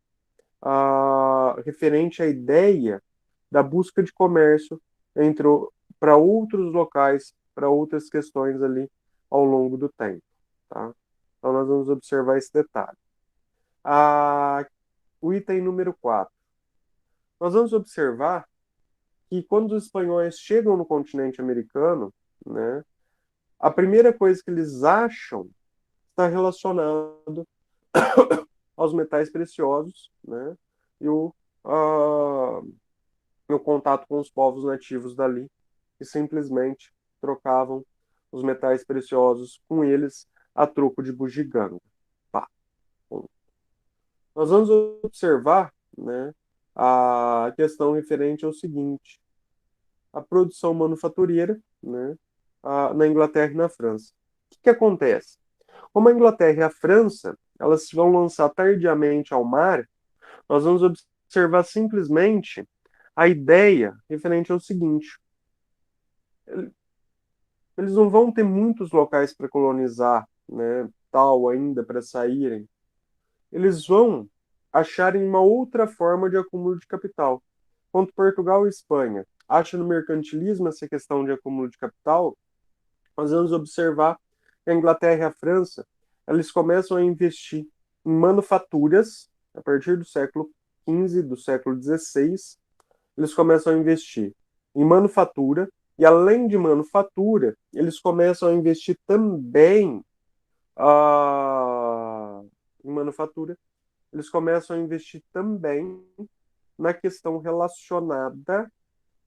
referente à ideia da busca de comércio para outros locais, para outras questões ali ao longo do tempo, tá? Então nós vamos observar esse detalhe. O item número 4. Nós vamos observar que quando os espanhóis chegam no continente americano, né, a primeira coisa que eles acham está relacionado aos metais preciosos, né, e o contato com os povos nativos dali, que simplesmente trocavam os metais preciosos com eles a troco de bugiganga. Pá. Nós vamos observar, né, a questão referente ao seguinte: a produção manufatureira, né, na Inglaterra e na França. O que acontece? Como a Inglaterra e a França elas vão lançar tardiamente ao mar, nós vamos observar simplesmente a ideia referente ao seguinte: eles não vão ter muitos locais para colonizar, né, tal ainda para saírem. Eles vão acharem uma outra forma de acúmulo de capital. Enquanto Portugal e Espanha acham no mercantilismo essa questão de acúmulo de capital, nós vamos observar que a Inglaterra e a França eles começam a investir em manufaturas a partir do século XV, do século XVI. Eles começam a investir em manufatura e, além de manufatura, eles começam a investir também em manufatura. Eles começam a investir também na questão relacionada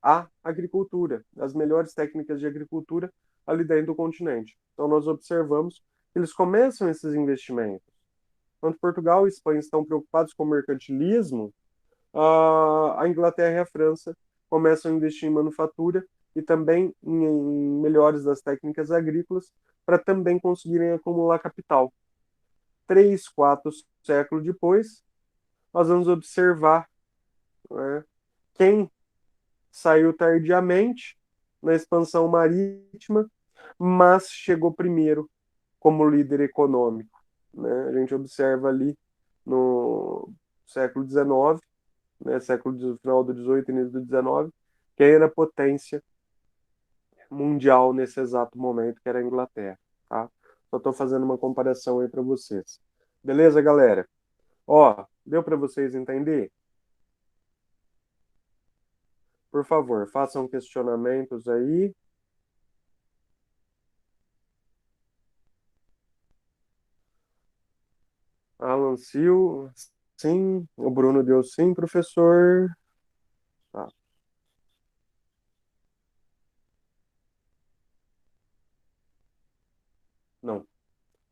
à agricultura, as melhores técnicas de agricultura ali dentro do continente. Então, nós observamos que eles começam esses investimentos. Enquanto Portugal e Espanha estão preocupados com o mercantilismo, a Inglaterra e a França começam a investir em manufatura e também em melhores das técnicas agrícolas para também conseguirem acumular capital. 3, 4 séculos depois, nós vamos observar, né, quem saiu tardiamente na expansão marítima, mas chegou primeiro como líder econômico. Né? A gente observa ali no século XIX, né, final do XVIII e início do XIX, quem era a potência mundial nesse exato momento, que era a Inglaterra. Tá? Só estou fazendo uma comparação aí para vocês. Beleza, galera? Ó, deu para vocês entender? Por favor, façam questionamentos aí. Alan Sil, sim. O Bruno deu sim, professor. Tá. Não.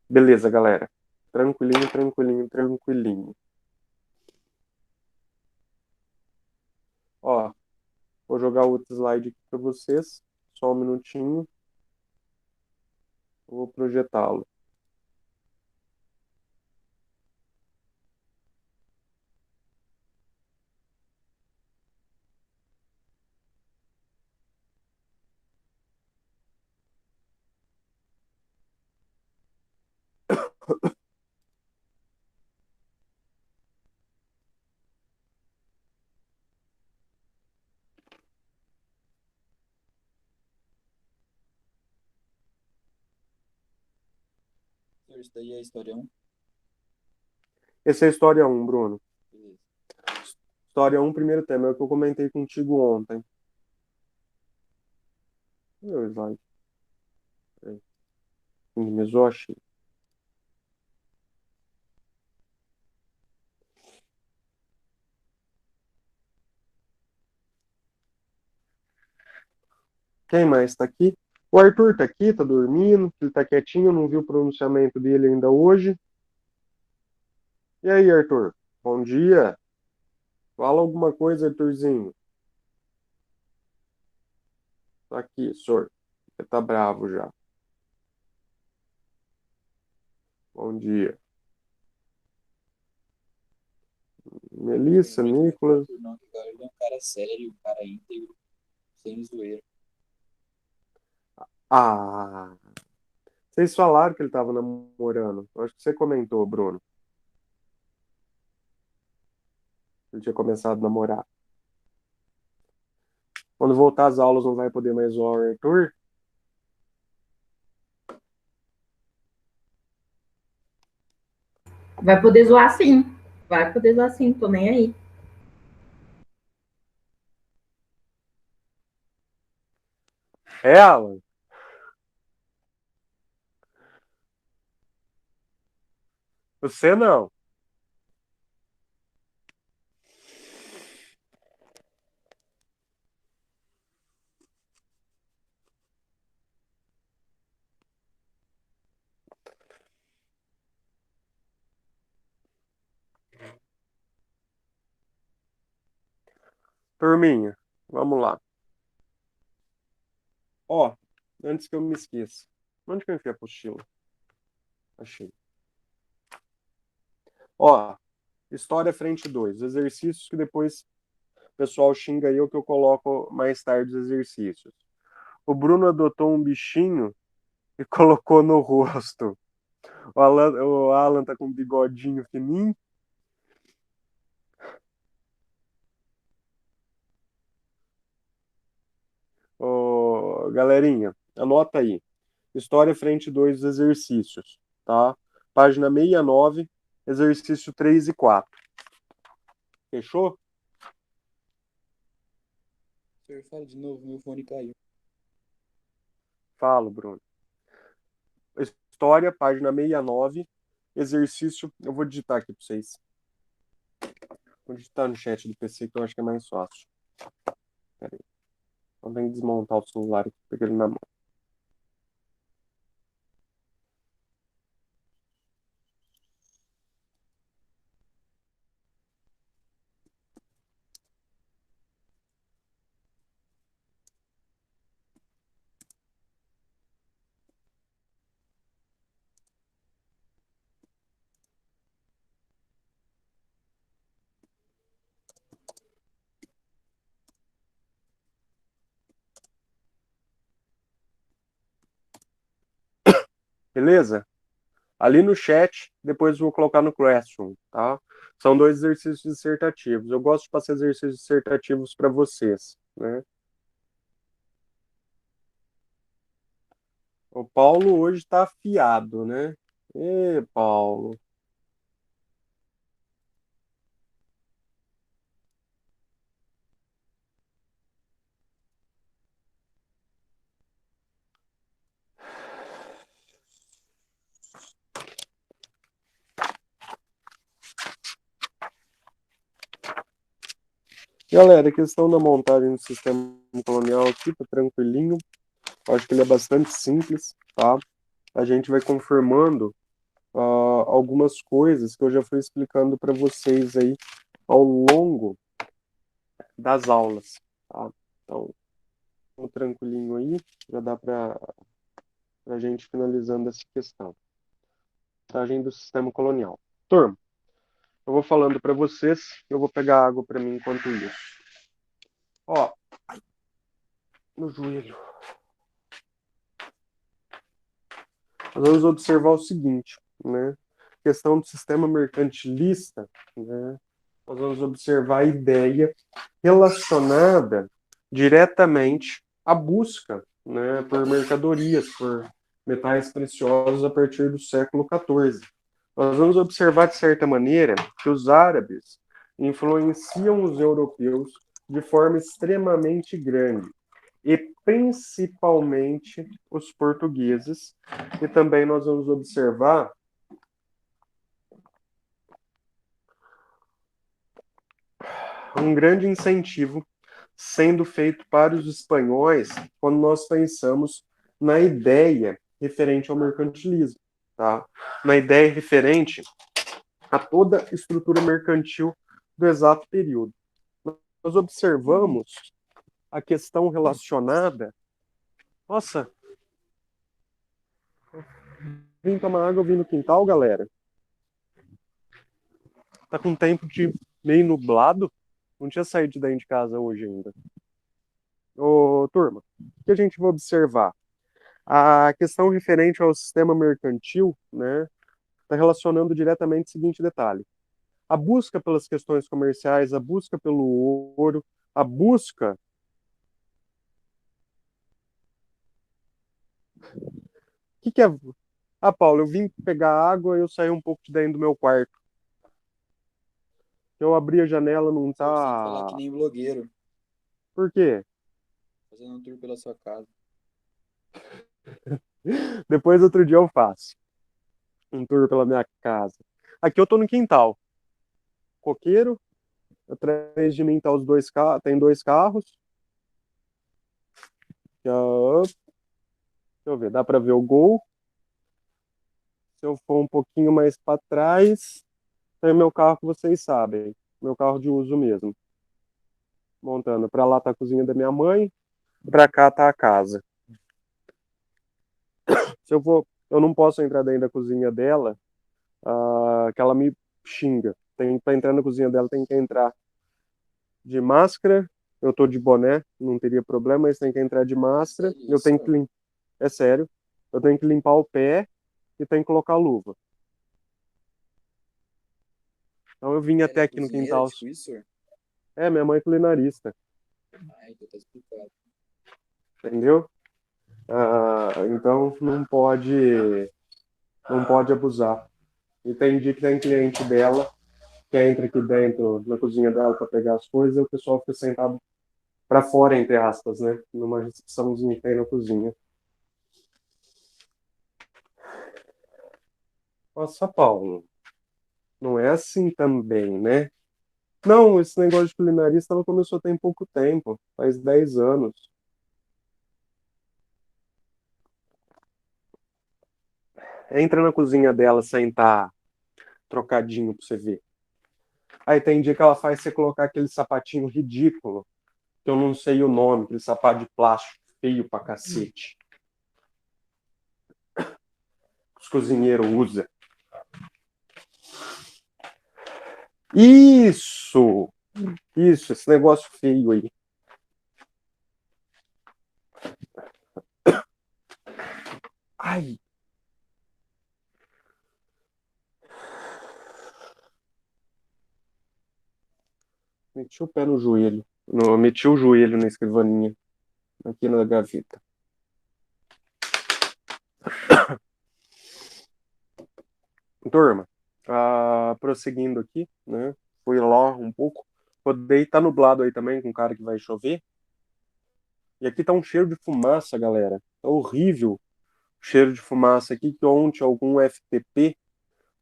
Beleza, galera. Tranquilinho, tranquilinho, tranquilinho. Ó, vou jogar outro slide aqui para vocês. Só um minutinho. Eu vou projetá-lo. Isso daí é a história 1. Essa é a história um, Bruno. Beleza. História um, primeiro tema. É o que eu comentei contigo ontem. Cadê o slide? Peraí. Minimizou, achei. Quem mais tá aqui? O Arthur tá aqui, tá dormindo, ele tá quietinho, não viu o pronunciamento dele ainda hoje. E aí, Arthur? Bom dia. Fala alguma coisa, Arthurzinho. Tá aqui, senhor. Você tá bravo já. Bom dia. Melissa, Nicolas. Não, cara, ele é um cara sério, um cara íntegro, sem zoeira. Ah, vocês falaram que ele tava namorando. Eu acho que você comentou, Bruno. Ele tinha começado a namorar. Quando voltar às aulas, não vai poder mais zoar o Arthur? Vai poder zoar sim. Vai poder zoar sim, tô nem aí. É, Alan? Você não. Turminha, vamos lá. Ó, antes que eu me esqueça. Onde que eu enfiei a apostila? Achei. Ó, história frente 2, exercícios que depois o pessoal xinga eu que eu coloco mais tarde os exercícios. O Bruno adotou um bichinho e colocou no rosto. O Alan tá com um bigodinho fininho. Ô, galerinha, anota aí. História frente 2 exercícios, tá? Página 69, exercício 3 e 4. Fechou? Senhor, fala de novo, meu fone caiu. Falo, Bruno. História, página 69, exercício. Eu vou digitar aqui para vocês. Vou digitar no chat do PC que eu acho que é mais fácil. Pera aí. Então tem que desmontar o celular aqui, pegar ele na mão. Beleza? Ali no chat, depois eu vou colocar no Classroom, tá? São dois exercícios dissertativos. Eu gosto de passar exercícios dissertativos para vocês, né? O Paulo hoje está afiado, né? Ê, Paulo. Galera, a questão da montagem do sistema colonial aqui tá tranquilinho. Acho que ele é bastante simples, tá? A gente vai confirmando algumas coisas que eu já fui explicando para vocês aí ao longo das aulas, tá? Então, tranquilinho aí, já dá para a gente finalizando essa questão. Montagem do sistema colonial. Turma, eu vou falando para vocês, eu vou pegar água para mim enquanto isso. Ó, no joelho. Nós vamos observar o seguinte, né? Questão do sistema mercantilista, né? Nós vamos observar a ideia relacionada diretamente à busca, né, por mercadorias, por metais preciosos a partir do século XIV. Nós vamos observar, de certa maneira, que os árabes influenciam os europeus de forma extremamente grande, e principalmente os portugueses. E também nós vamos observar um grande incentivo sendo feito para os espanhóis quando nós pensamos na ideia referente ao mercantilismo, tá? Na ideia referente a toda a estrutura mercantil do exato período. Nós observamos a questão relacionada. Nossa, vim tomar água, eu vim no quintal, galera. Tá com tempo de meio nublado. Não tinha saído de dentro de casa hoje ainda. Ô, turma, o que a gente vai observar? A questão referente ao sistema mercantil, né, está relacionando diretamente o seguinte detalhe. A busca pelas questões comerciais, a busca pelo ouro, a busca... O que é... Ah, Paulo, eu vim pegar água e eu saí um pouco de dentro do meu quarto. Eu abri a janela, não Você tem que falar tá... que nem blogueiro, Por quê? fazendo um tour pela sua casa. Depois, outro dia eu faço um tour pela minha casa. Aqui eu tô no quintal. Coqueiro, atrás de mim tá os dois carros, tem dois carros. Deixa eu ver, dá para ver o Gol. Se eu for um pouquinho mais para trás, tem o meu carro que vocês sabem, meu carro de uso mesmo. Montando, para lá tá a cozinha da minha mãe, para cá tá a casa. Se eu for, eu não posso entrar dentro da cozinha dela, que ela me xinga. Tem para entrar na cozinha dela tem que entrar de máscara. Eu tô de boné, não teria problema, mas tem que entrar de máscara. Eu tenho que é sério. Eu tenho que limpar o pé e tenho que colocar a luva. Então eu vim até aqui no quintal. Tipo isso? É, minha mãe é culinarista, Então tá explicado. entendeu? Então não pode abusar. E tem dia que tem cliente dela que entra aqui dentro na cozinha dela para pegar as coisas e o pessoal fica sentado para fora, entre aspas, né? Numa recepçãozinha que tem na cozinha. Nossa, Paulo, não é assim também, né? Não, esse negócio de culinarista ela começou tem pouco tempo, faz 10 anos. Entra na cozinha dela sem estar trocadinho pra você ver. Aí tem dia que ela faz você colocar aquele sapatinho ridículo, que eu não sei o nome, aquele sapato de plástico feio pra cacete. Os cozinheiros usam. Isso! Isso, esse negócio feio aí. Ai! Meti o pé no joelho. Não, meti o joelho na escrivaninha. Aqui na gaveta. Turma, prosseguindo aqui, né? Fui lá um pouco. Rodei, tá nublado aí também, com cara que vai chover. E aqui tá um cheiro de fumaça, galera. Tá horrível o cheiro de fumaça aqui, que ontem algum FTP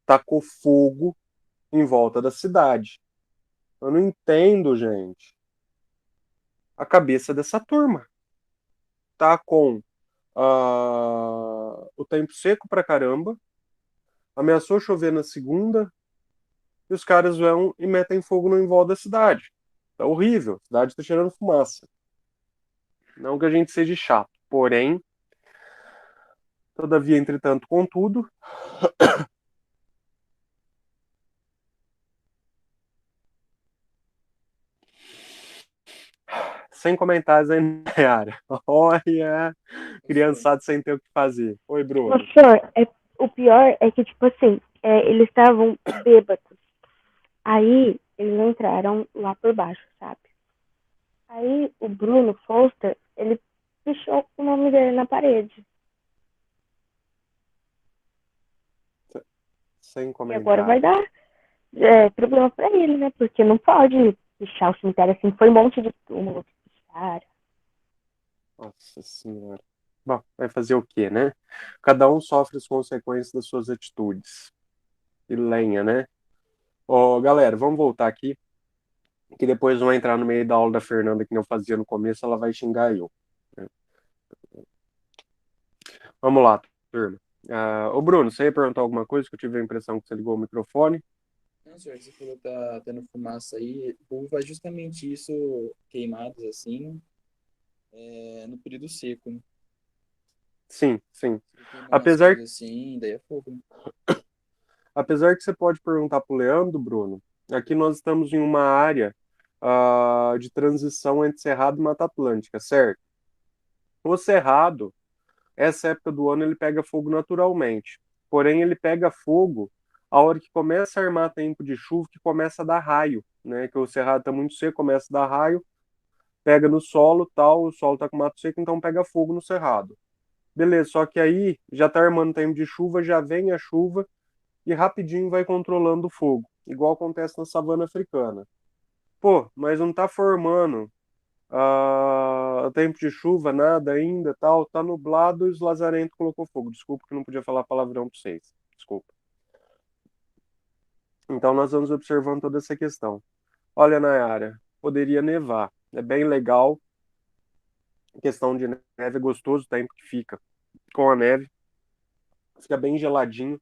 tacou fogo em volta da cidade. Eu não entendo, gente. a cabeça dessa turma. Tá com o tempo seco pra caramba, ameaçou chover na segunda, e os caras vão e metem fogo no envolto da cidade. Tá horrível, a cidade tá cheirando fumaça. Não que a gente seja chato, porém, todavia, entretanto, contudo, sem comentários aí na área. Olha, criançada sem ter o que fazer. Oi, Bruno. Professor, o pior é que, tipo assim, eles estavam bêbados. Aí, eles entraram lá por baixo, sabe? Aí, o Bruno Foster, ele pichou o nome dele na parede. Sem E agora vai comentários. dar problema pra ele, né? Porque não pode pichar o cemitério assim. Foi um monte de túmulo que picharam. Nossa senhora. Bom, vai fazer o quê, né? Cada um sofre as consequências das suas atitudes. E lenha, né? Ó, galera, vamos voltar aqui, que depois vão entrar no meio da aula da Fernanda, que não fazia no começo, ela vai xingar eu. Né? Vamos lá, turma. Ô, Bruno, você ia perguntar alguma coisa, que eu tive a impressão que você ligou o microfone? Não, senhor, você falou que tá tendo fumaça aí. O povo faz justamente isso, queimados assim, no período seco, né? Sim, sim. Fica queimando as Apesar, coisas assim, daí é fogo, né? apesar que você pode perguntar para o Leandro, Bruno, aqui nós estamos em uma área de transição entre Cerrado e Mata Atlântica, certo? O Cerrado, essa época do ano, ele pega fogo naturalmente. Porém, ele pega fogo a hora que começa a armar tempo de chuva, que começa a dar raio, né? Que o Cerrado está muito seco, começa a dar raio, pega no solo, tal, o solo está com mato seco, então pega fogo no Cerrado. Beleza, só que aí já está armando tempo de chuva, já vem a chuva, e rapidinho vai controlando o fogo, igual acontece na savana africana. Pô, mas não tá formando tempo de chuva, nada ainda, tal, tá nublado e os lazarentos colocou fogo. Desculpa que não podia falar palavrão pra vocês. Desculpa. Então nós vamos observando toda essa questão. Olha, Nayara, poderia nevar. É bem legal. A questão de neve é gostoso o tempo que fica com a neve. Fica bem geladinho.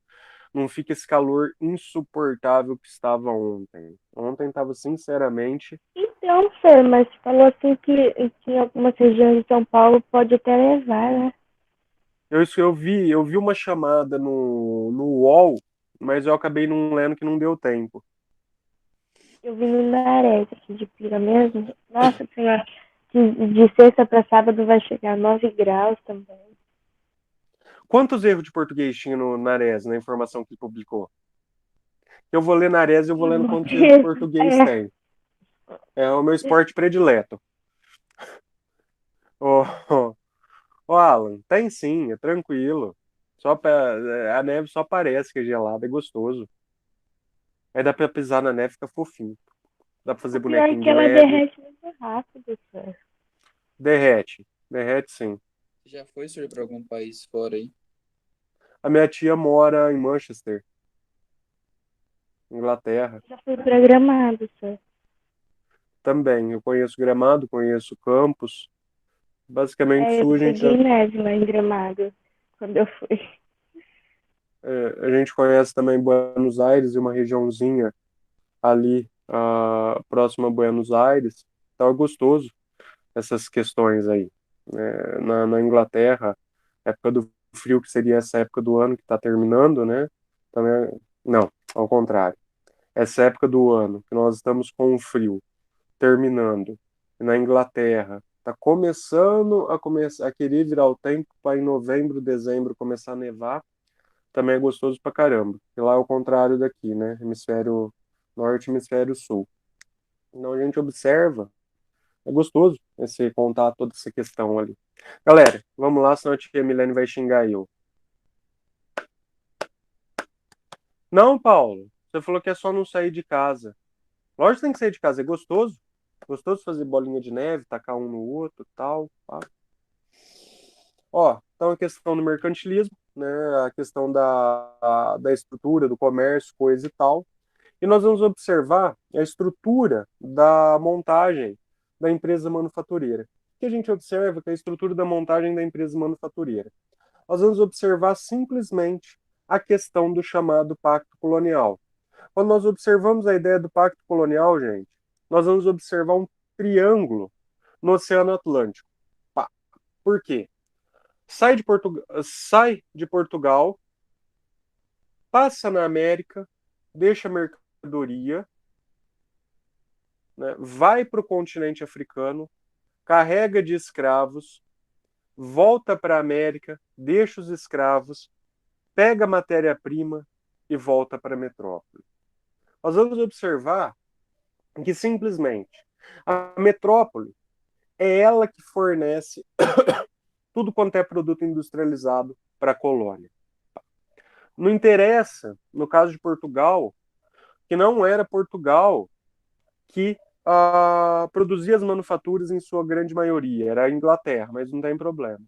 Não fica esse calor insuportável que estava ontem. Ontem estava, sinceramente. Então, senhor, mas falou assim que em algumas regiões de São Paulo pode até nevar, né? Eu vi uma chamada no UOL, mas eu acabei não lendo que não deu tempo. Eu vi no Nares, aqui de Pira mesmo. Nossa senhora, de sexta para sábado vai chegar 9 graus também. Quantos erros de português tinha no Nares, na informação que publicou? Eu vou ler Nares e eu vou lendo quantos erros de português tem. É o meu esporte predileto. Ô, Alan, tem sim, é tranquilo. A neve só parece que é gelada, é gostoso. Aí dá pra pisar na neve, fica fofinho. Dá pra fazer O pior é bonequinho que de ela neve, derrete muito rápido, senhor. derrete. Derrete sim. Você já foi, senhor, para algum país fora aí? A minha tia mora em Manchester, Inglaterra. Já fui programado, senhor. Também. Eu conheço Gramado, conheço Campos. Basicamente, Eu sul a gente, peguei neve lá em Gramado quando eu fui. a gente conhece também Buenos Aires e uma regiãozinha ali próxima a Buenos Aires. Então é gostoso essas questões aí. Na Inglaterra, época do frio, que seria essa época do ano que está terminando, né? Também, não, ao contrário. Essa época do ano que nós estamos com o frio terminando. Na Inglaterra, está começando a querer virar o tempo para em novembro, dezembro começar a nevar. Também é gostoso pra caramba. E lá é o contrário daqui, né? Hemisfério norte, hemisfério sul. Então a gente observa, é gostoso esse contar toda essa questão ali. Galera, vamos lá, senão a tia Milene vai xingar eu. Não, Paulo, você falou que é só não sair de casa. Lógico que tem que sair de casa, é gostoso. Gostoso fazer bolinha de neve, tacar um no outro, tal. Tá? Ó, então a questão do mercantilismo, né? A questão da estrutura, do comércio, coisa e tal. E nós vamos observar a estrutura da montagem da empresa manufatureira. O que a gente observa que é a estrutura da montagem da empresa manufatureira. Nós vamos observar simplesmente a questão do chamado pacto colonial. Quando nós observamos a ideia do pacto colonial, gente, nós vamos observar um triângulo no Oceano Atlântico. Por quê? Sai de Portugal, passa na América, deixa a mercadoria, né, vai para o continente africano, carrega de escravos, volta para a América, deixa os escravos, pega a matéria-prima e volta para a metrópole. Nós vamos observar que simplesmente a metrópole é ela que fornece tudo quanto é produto industrializado para a colônia. Não interessa, no caso de Portugal, que não era Portugal que produzia as manufaturas em sua grande maioria, era a Inglaterra, mas não tem problema.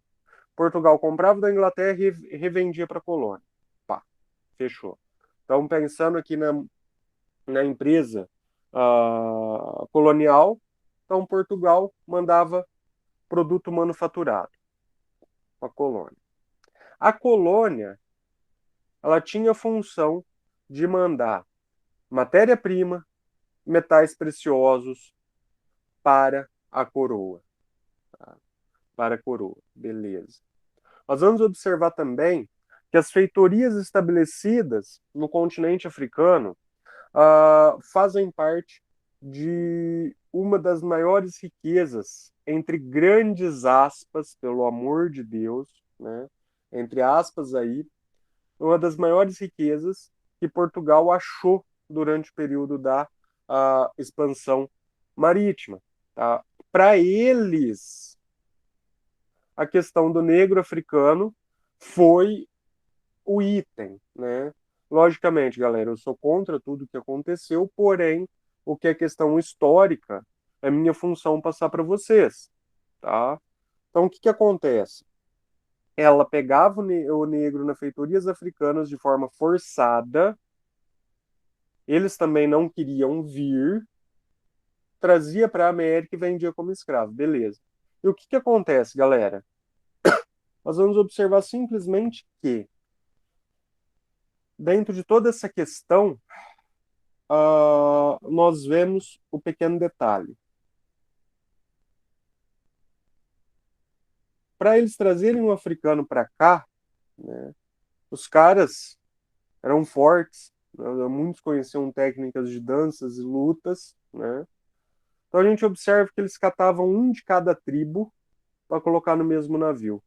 Portugal comprava da Inglaterra e revendia para a colônia. Pá, fechou. Então, pensando aqui na empresa colonial, então Portugal mandava produto manufaturado para a colônia. A colônia, ela tinha a função de mandar matéria-prima, metais preciosos para a coroa. Tá? Para a coroa, beleza. Nós vamos observar também que as feitorias estabelecidas no continente africano fazem parte de uma das maiores riquezas, entre grandes aspas, pelo amor de Deus, né? Entre aspas aí, uma das maiores riquezas que Portugal achou durante o período da expansão marítima. Tá? Para eles, a questão do negro africano foi o item, né? Logicamente, galera, eu sou contra tudo que aconteceu, porém, o que é questão histórica é minha função passar para vocês, tá? Então, o que acontece? Ela pegava o negro nas feitorias africanas de forma forçada, eles também não queriam vir, trazia para a América e vendia como escravo, beleza. E o que acontece, galera? Nós vamos observar simplesmente que, dentro de toda essa questão, nós vemos o pequeno detalhe. Para eles trazerem um africano para cá, né, os caras eram fortes, né, muitos conheciam técnicas de danças e lutas, né? Então a gente observa que eles catavam um de cada tribo para colocar no mesmo navio,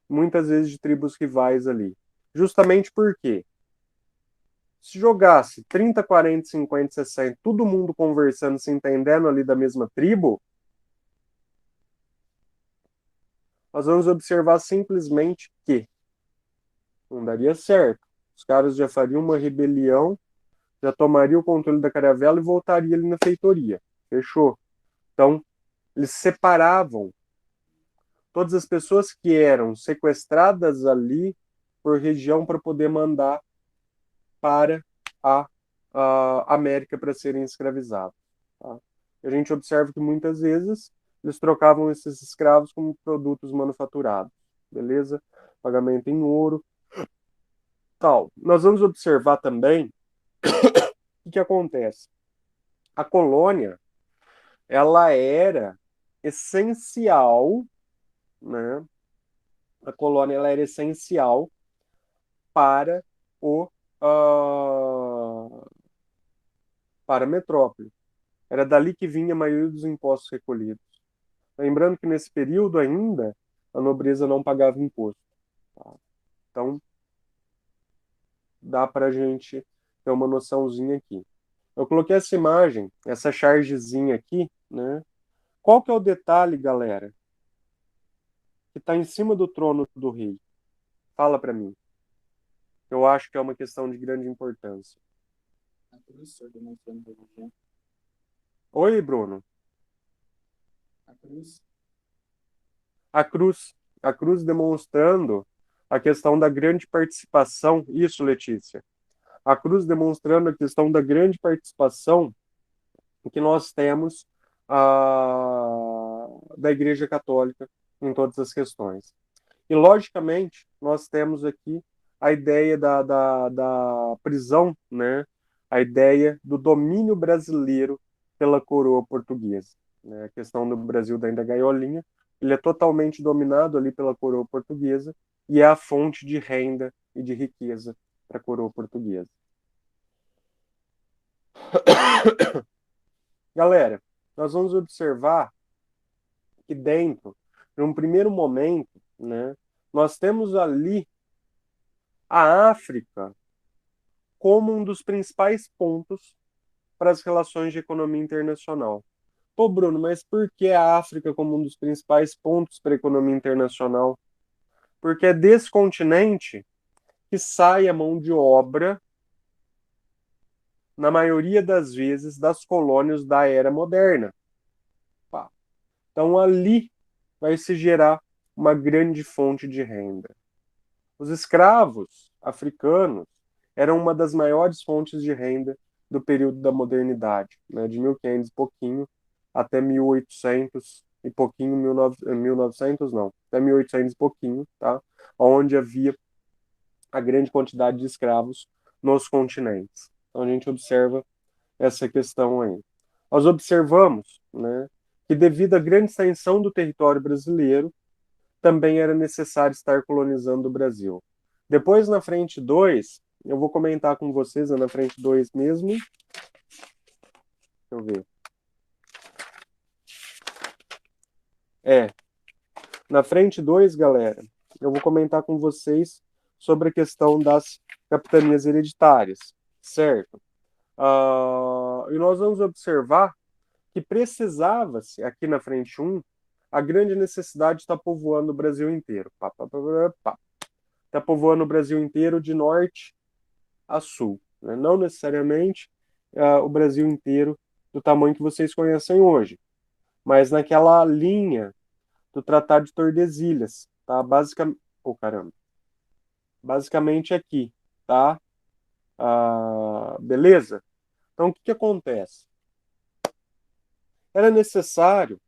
muitas vezes de tribos rivais ali. Justamente porque se jogasse 30, 40, 50, 60, todo mundo conversando, se entendendo ali da mesma tribo, nós vamos observar simplesmente que não daria certo. Os caras já fariam uma rebelião, já tomariam o controle da caravela e voltariam ali na feitoria. Fechou? Então, eles separavam todas as pessoas que eram sequestradas ali por região para poder mandar para a América para serem escravizados. Tá? A gente observa que muitas vezes eles trocavam esses escravos como produtos manufaturados, beleza? Pagamento em ouro, tal. Nós vamos observar também o que acontece. A colônia, ela era essencial, né? A colônia ela era essencial para para a metrópole. Era dali que vinha a maioria dos impostos recolhidos. Lembrando que nesse período ainda a nobreza não pagava imposto. Tá? Então, dá para a gente ter uma noçãozinha aqui. Eu coloquei essa imagem, essa chargezinha aqui, né? Qual que é o detalhe, galera, que está em cima do trono do rei? Fala para mim. Eu acho que é uma questão de grande importância. A cruz, senhor, demonstrando religião. Oi, Bruno. A cruz. A cruz demonstrando a questão da grande participação. Isso, Letícia. A cruz demonstrando a questão da grande participação que nós temos da Igreja Católica em todas as questões. E, logicamente, nós temos aqui a ideia da prisão, né? A ideia do domínio brasileiro pela coroa portuguesa. Né? A questão do Brasil da gaiolinha, ele é totalmente dominado ali pela coroa portuguesa e é a fonte de renda e de riqueza para a coroa portuguesa. Galera, nós vamos observar que dentro, num primeiro momento, né, nós temos ali a África como um dos principais pontos para as relações de economia internacional. Pô, Bruno, mas por que a África como um dos principais pontos para a economia internacional? Porque é desse continente que sai a mão de obra, na maioria das vezes, das colônias da era moderna. Então, ali vai se gerar uma grande fonte de renda. Os escravos africanos eram uma das maiores fontes de renda do período da modernidade, né, de 1500 e pouquinho até 1800 e pouquinho, 1900 não, até 1800 e pouquinho, tá? Onde havia a grande quantidade de escravos nos continentes. Então a gente observa essa questão aí. Nós observamos, né, que devido à grande extensão do território brasileiro, também era necessário estar colonizando o Brasil. Depois, na frente 2, eu vou comentar com vocês, na frente 2 mesmo. Deixa eu ver. Na frente 2, galera, eu vou comentar com vocês sobre a questão das capitanias hereditárias, certo? E nós vamos observar que precisava-se, aqui na frente 1, a grande necessidade de estar povoando o Brasil inteiro. Está povoando o Brasil inteiro de norte a sul. Né? Não necessariamente o Brasil inteiro do tamanho que vocês conhecem hoje, mas naquela linha do Tratado de Tordesilhas, tá? Basicamente aqui, tá? Beleza? Então, o que acontece? Era necessário,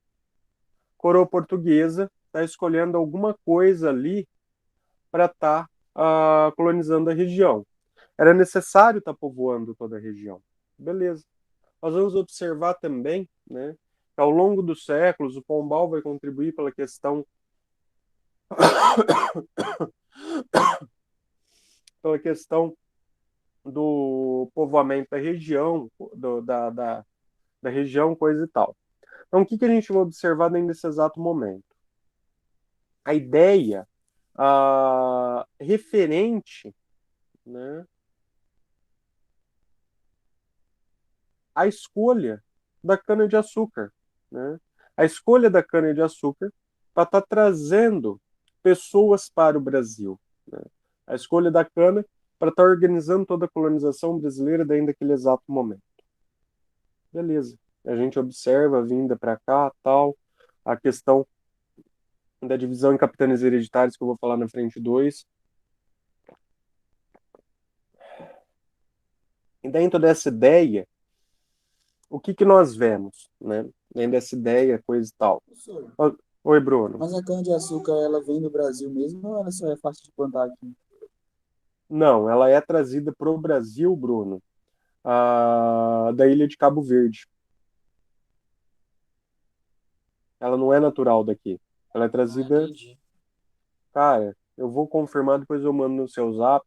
coroa portuguesa, estar escolhendo alguma coisa ali para estar colonizando a região. Era necessário estar povoando toda a região. Beleza. Nós vamos observar também, né, que ao longo dos séculos o Pombal vai contribuir pela questão do povoamento da região, da região, coisa e tal. Então, o que a gente vai observar nesse exato momento? A ideia referente, né, à escolha da cana-de-açúcar. Né? A escolha da cana-de-açúcar para estar trazendo pessoas para o Brasil. Né? A escolha da cana para estar organizando toda a colonização brasileira daí daquele exato momento. Beleza. A gente observa a vinda para cá, tal, a questão da divisão em capitanias hereditárias, que eu vou falar na frente 2. E dentro dessa ideia, o que nós vemos, né? Dentro dessa ideia, coisa e tal. Professor, Oi, Bruno. mas a cana-de-açúcar, ela vem do Brasil mesmo ou ela só é fácil de plantar aqui? Não, ela é trazida para o Brasil, Bruno, da ilha de Cabo Verde. Ela não é natural daqui. Ela é trazida. Entendi. Cara, eu vou confirmar, depois eu mando no seu zap.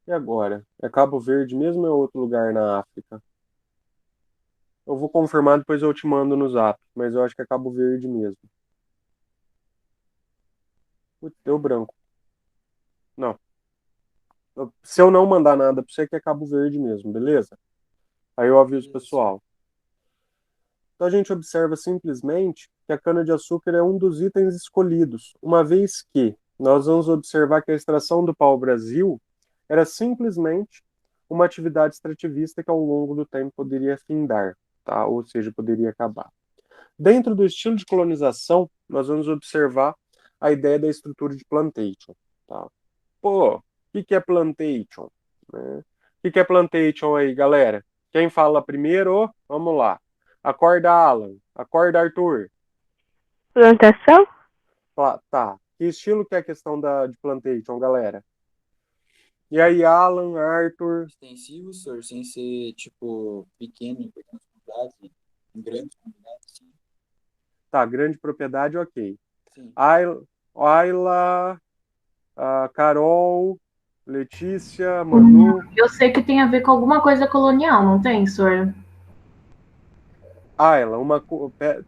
E agora? É Cabo Verde mesmo ou é outro lugar na África? Eu vou confirmar, depois eu te mando no zap. Mas eu acho que é Cabo Verde mesmo. Putz, deu branco. Não. Se eu não mandar nada pra você, que é Cabo Verde mesmo, beleza? Aí eu aviso o Isso. pessoal. Então a gente observa simplesmente que a cana-de-açúcar é um dos itens escolhidos, uma vez que nós vamos observar que a extração do pau-brasil era simplesmente uma atividade extrativista que ao longo do tempo poderia findar, tá? Ou seja, poderia acabar. Dentro do estilo de colonização, nós vamos observar a ideia da estrutura de plantation. Tá? Pô, o que é plantation? Né? O que é plantation aí, galera? Quem fala primeiro? Vamos lá. Acorda, Alan. Acorda, Arthur. Plantação? Tá. Que estilo que é a questão de plantation, galera? E aí, Alan, Arthur. Extensivo, senhor, sem ser, tipo, pequeno, em pequenas comunidades, em grandes comunidades, sim. Tá, grande propriedade, ok. Sim. Ayla, Carol, Letícia, Manu. Eu sei que tem a ver com alguma coisa colonial, não tem, senhor? Ayla,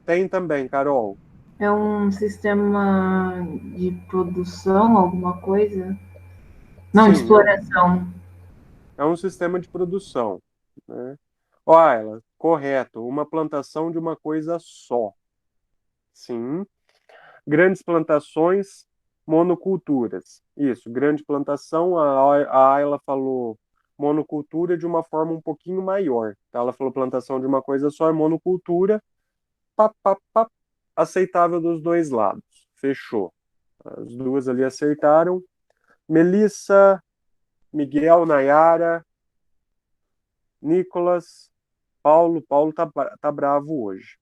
tem também, Carol. É um sistema de produção, alguma coisa? Não, de Sim, exploração. é um sistema de produção, né? Ó, Ayla, correto. Uma plantação de uma coisa só. Sim. Grandes plantações, monoculturas. Isso, grande plantação, a Ayla falou monocultura de uma forma um pouquinho maior. Tá? Ela falou plantação de uma coisa só, é monocultura, pá, pá, pá, aceitável dos dois lados. Fechou. As duas ali acertaram. Melissa, Miguel, Nayara, Nicolas, Paulo tá bravo hoje.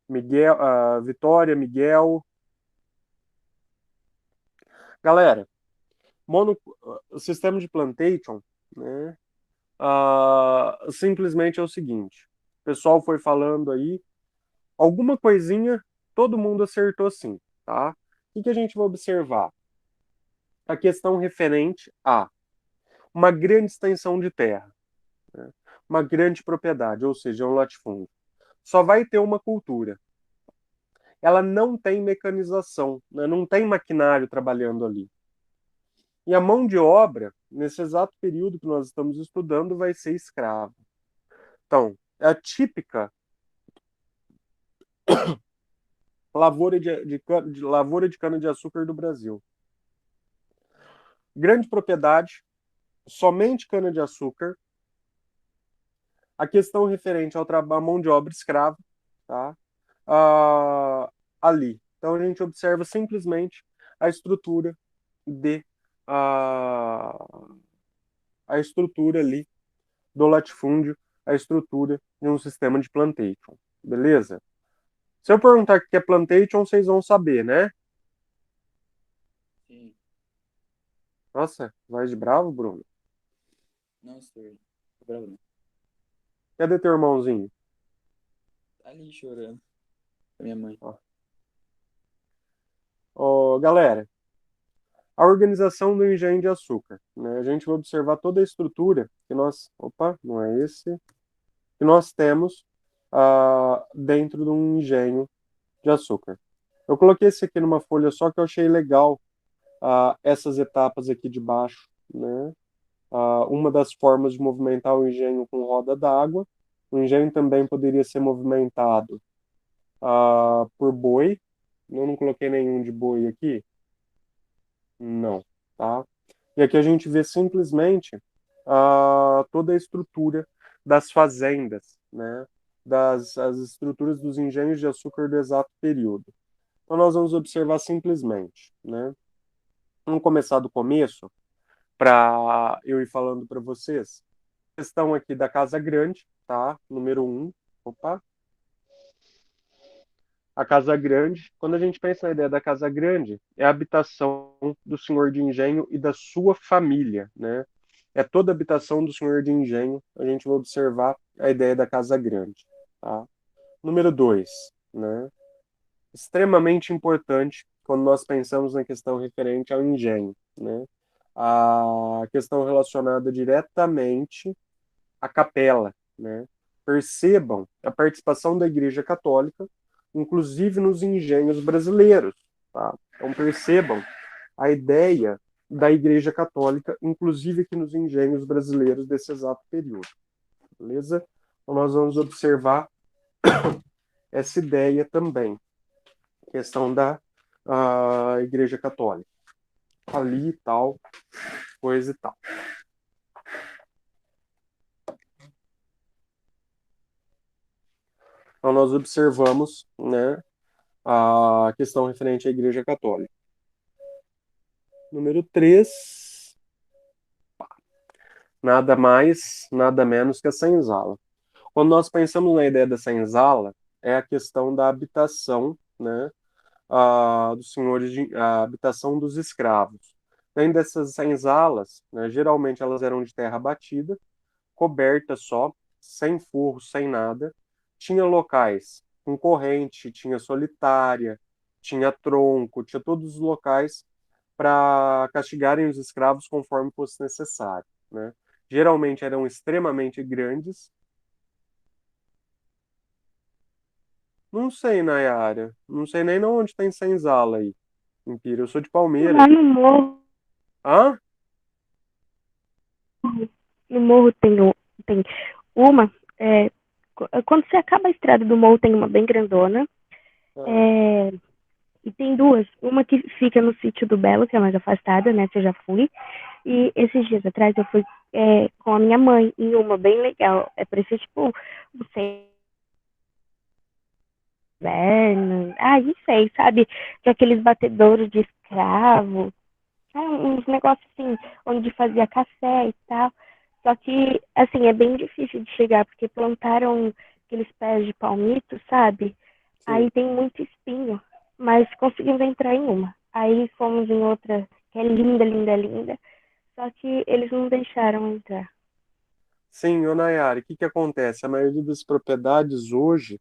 Miguel, Vitória, Miguel. Galera, o sistema de plantation, né? Simplesmente é o seguinte: o pessoal foi falando aí, alguma coisinha, todo mundo acertou sim, tá? O que a gente vai observar? A questão referente a uma grande extensão de terra, né? Uma grande propriedade, ou seja, um latifúndio. Só vai ter uma cultura. Ela não tem mecanização, né? Não tem maquinário trabalhando ali. E a mão de obra, nesse exato período que nós estamos estudando, vai ser escrava. Então, é a típica lavoura de cana-de-açúcar do Brasil. Grande propriedade, somente cana-de-açúcar. A questão referente ao trabalho, mão de obra escrava, tá? Ali. Então, a gente observa simplesmente a estrutura de a estrutura ali do latifúndio, a estrutura de um sistema de plantation. Beleza? Se eu perguntar o que é plantation, vocês vão saber, né? Sim. Nossa, voz de bravo, Bruno. Não, senhor. Tô bravo, não. Cadê teu irmãozinho? Tá ali chorando. Com a minha mãe. Galera, a organização do engenho de açúcar, né? A gente vai observar toda a estrutura que nós... Opa, não é esse. Que nós temos dentro de um engenho de açúcar. Eu coloquei esse aqui numa folha só que eu achei legal essas etapas aqui de baixo, né? Uma das formas de movimentar o engenho com roda d'água. O engenho também poderia ser movimentado por boi. Eu não coloquei nenhum de boi aqui. Não, tá? E aqui a gente vê simplesmente toda a estrutura das fazendas, né? As estruturas dos engenhos de açúcar do exato período. Então nós vamos observar simplesmente, né? Vamos começar do começo para eu ir falando para vocês. Questão aqui da Casa Grande, tá? Número 1. Opa. A Casa Grande, quando a gente pensa na ideia da Casa Grande, é a habitação do senhor de engenho e da sua família, né? É toda a habitação do senhor de engenho, a gente vai observar a ideia da Casa Grande, tá? Número 2, né? Extremamente importante quando nós pensamos na questão referente ao engenho, né? A questão relacionada diretamente à capela, né? Percebam a participação da Igreja Católica, inclusive nos engenhos brasileiros, tá? Então percebam a ideia da Igreja Católica, inclusive aqui nos engenhos brasileiros desse exato período, beleza? Então nós vamos observar essa ideia também, questão da Igreja Católica, ali e tal, coisa e tal. Então nós observamos, né, a questão referente à Igreja Católica. Número 3, nada mais, nada menos que a senzala. Quando nós pensamos na ideia da senzala, é a questão da habitação, né, dos senhores, a habitação dos escravos. Dentro dessas senzalas, né, geralmente elas eram de terra batida, coberta só, sem forro, sem nada. Tinha locais com corrente, tinha solitária, tinha tronco, tinha todos os locais para castigarem os escravos conforme fosse necessário, né? Geralmente eram extremamente grandes. Não sei, Nayara. Não sei nem onde tem senzala aí, em Pira. Eu sou de Lá Palmeiras. Hã? no morro tem uma, quando você acaba a estrada do morro tem uma bem grandona, Ah, é, e tem duas, uma que fica no sítio do Belo, que é mais afastada, né, que eu já fui, e esses dias atrás eu fui com a minha mãe em uma bem legal, parecia tipo, não sei, não sei, sabe, de aqueles batedouros de escravo, uns negócios assim, onde fazia café e tal. Só que, assim, é bem difícil de chegar, porque plantaram aqueles pés de palmito, sabe? sim. Aí tem muito espinho, mas conseguimos entrar em uma. Aí fomos em outra, que é linda, linda, linda. Só que eles não deixaram entrar. Sim, ô Nayara, o que que acontece? A maioria das propriedades hoje,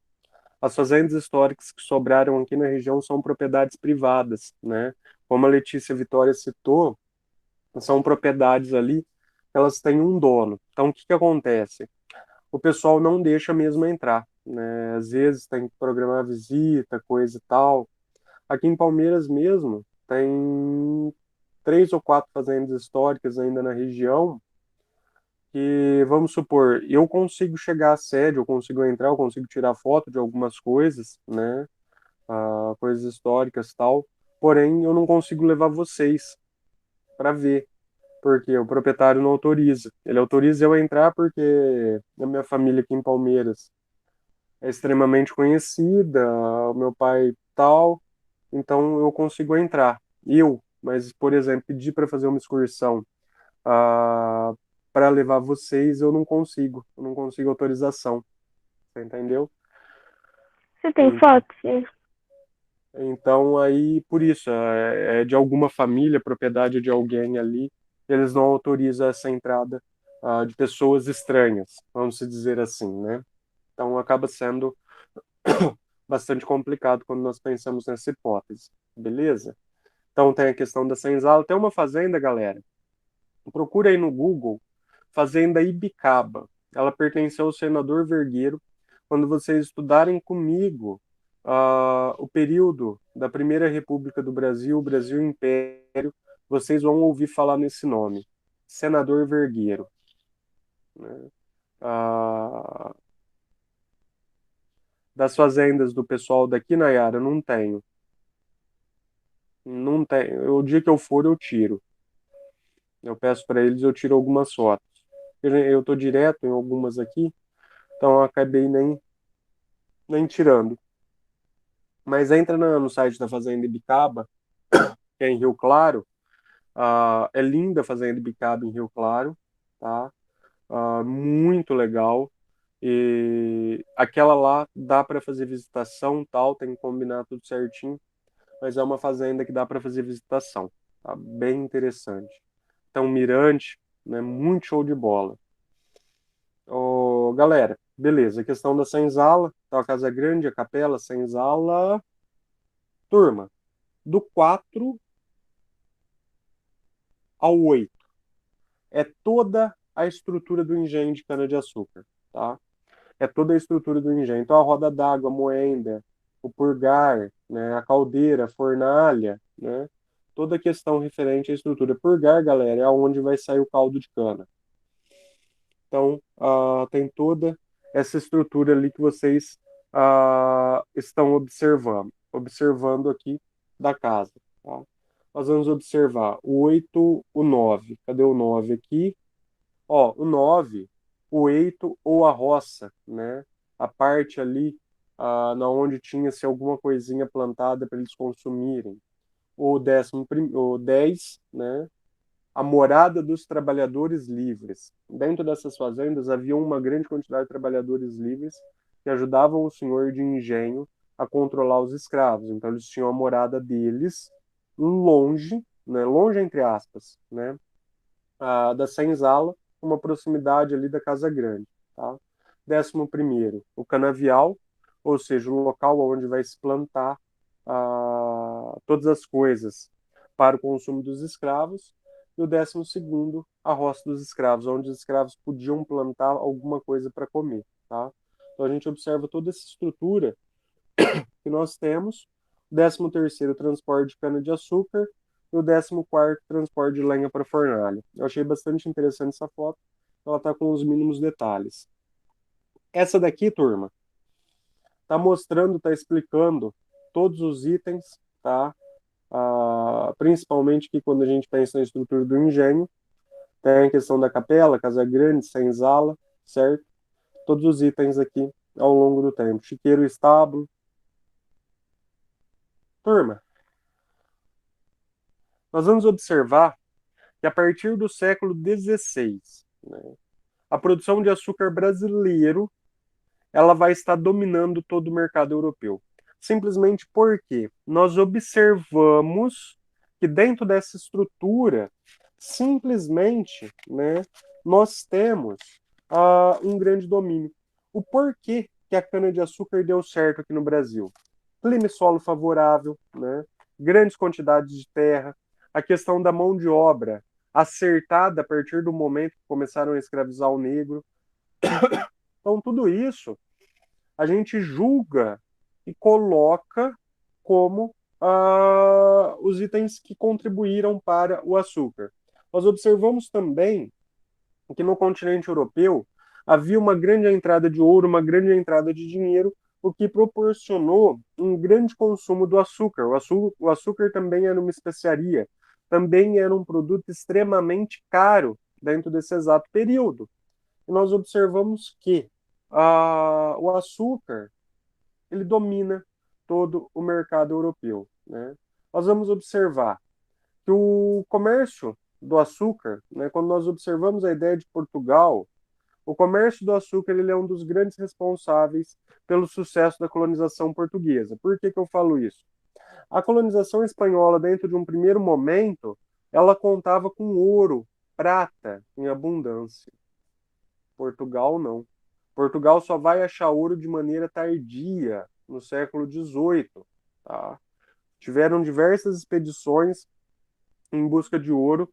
as fazendas históricas que sobraram aqui na região são propriedades privadas, né? Como a Letícia Vitória citou, são propriedades ali, elas têm um dono. Então, o que que acontece? O pessoal não deixa mesmo entrar, né? Às vezes tem que programar visita, coisa e tal. Aqui em Palmeiras mesmo, tem 3 ou 4 fazendas históricas ainda na região que, vamos supor, eu consigo chegar à sede, eu consigo entrar, eu consigo tirar foto de algumas coisas, né? Coisas históricas e tal. Porém, eu não consigo levar vocês para ver, porque o proprietário não autoriza. Ele autoriza eu entrar porque a minha família aqui em Palmeiras é extremamente conhecida, o meu pai tal, então eu consigo entrar. Mas, por exemplo, pedir para fazer uma excursão ah, para levar vocês, eu não consigo autorização, você entendeu? Você tem foto? Então, aí, por isso, é de alguma família, propriedade de alguém ali, eles não autorizam essa entrada, de pessoas estranhas, vamos dizer assim, né? Então, acaba sendo bastante complicado quando nós pensamos nessa hipótese, beleza? Então, tem a questão da senzala. Tem uma fazenda, galera, procura aí no Google, Fazenda Ibicaba. Ela pertenceu ao senador Vergueiro. Quando vocês estudarem comigo o período da Primeira República do Brasil, o Brasil Império, vocês vão ouvir falar nesse nome, Senador Vergueiro, né? Ah, das fazendas do pessoal daqui, Nayara, não tenho. Não tenho. O dia que eu for, eu tiro. Eu peço para eles, eu tiro algumas fotos. Eu tô direto em algumas aqui, então eu acabei nem tirando. Mas entra no site da Fazenda Ibicaba, que é em Rio Claro. É linda a Fazenda Ibicaba em Rio Claro, tá? Muito legal. E aquela lá dá para fazer visitação, tal, tem que combinar tudo certinho, mas é uma fazenda que dá para fazer visitação, tá? Bem interessante. Então, Mirante, né? Muito show de bola. Ô, galera, beleza. A questão da senzala, tá? A casa grande, a capela, senzala. Turma, do 4 ao 8 é toda a estrutura do engenho de cana-de-açúcar, tá? É toda a estrutura do engenho. Então, a roda d'água, a moenda, o purgar, né? A caldeira, a fornalha, né? Toda a questão referente à estrutura. Purgar, galera, é onde vai sair o caldo de cana. Então, tem toda essa estrutura ali que vocês estão observando aqui da casa. Tá? Nós vamos observar o 8, o 9. Cadê o 9 aqui? Ó, o 9, o eito ou a roça, né? A parte ali na onde tinha-se alguma coisinha plantada para eles consumirem. O 10, né? a morada dos trabalhadores livres. Dentro dessas fazendas havia uma grande quantidade de trabalhadores livres que ajudavam o senhor de engenho a controlar os escravos. Então eles tinham a morada deles longe, né, longe entre aspas, né, da senzala, uma proximidade ali da casa grande. Tá? 11º, o canavial, ou seja, o local onde vai se plantar todas as coisas para o consumo dos escravos, e o 12º, a roça dos escravos, onde os escravos podiam plantar alguma coisa para comer. Tá? Então a gente observa toda essa estrutura que nós temos. O 13º, transporte de cana-de-açúcar, e o 14º, transporte de lenha para fornalha. Eu achei bastante interessante essa foto, ela está com os mínimos detalhes. Essa daqui, turma, está mostrando, está explicando todos os itens, tá? Principalmente que quando a gente pensa na estrutura do engenho, tem a questão da capela, casa grande, senzala, certo? Todos os itens aqui ao longo do tempo. Chiqueiro, estábulo. Turma, nós vamos observar que a partir do século XVI, né, a produção de açúcar brasileiro ela vai estar dominando todo o mercado europeu. Simplesmente porque nós observamos que dentro dessa estrutura, simplesmente, né, nós temos um grande domínio. O porquê que a cana-de-açúcar deu certo aqui no Brasil? Clima e solo favorável, né, grandes quantidades de terra, a questão da mão de obra acertada a partir do momento que começaram a escravizar o negro. Então, tudo isso a gente julga e coloca como os itens que contribuíram para o açúcar. Nós observamos também que no continente europeu havia uma grande entrada de ouro, uma grande entrada de dinheiro, o que proporcionou um grande consumo do açúcar. O açúcar também era uma especiaria, também era um produto extremamente caro dentro desse exato período. E nós observamos que o açúcar ele domina todo o mercado europeu. Né? Nós vamos observar que o comércio do açúcar, né, quando nós observamos a ideia de Portugal, o comércio do açúcar ele é um dos grandes responsáveis pelo sucesso da colonização portuguesa. Por que eu falo isso? A colonização espanhola, dentro de um primeiro momento, ela contava com ouro, prata em abundância. Portugal não. Portugal só vai achar ouro de maneira tardia, no século XVIII. Tá? Tiveram diversas expedições em busca de ouro,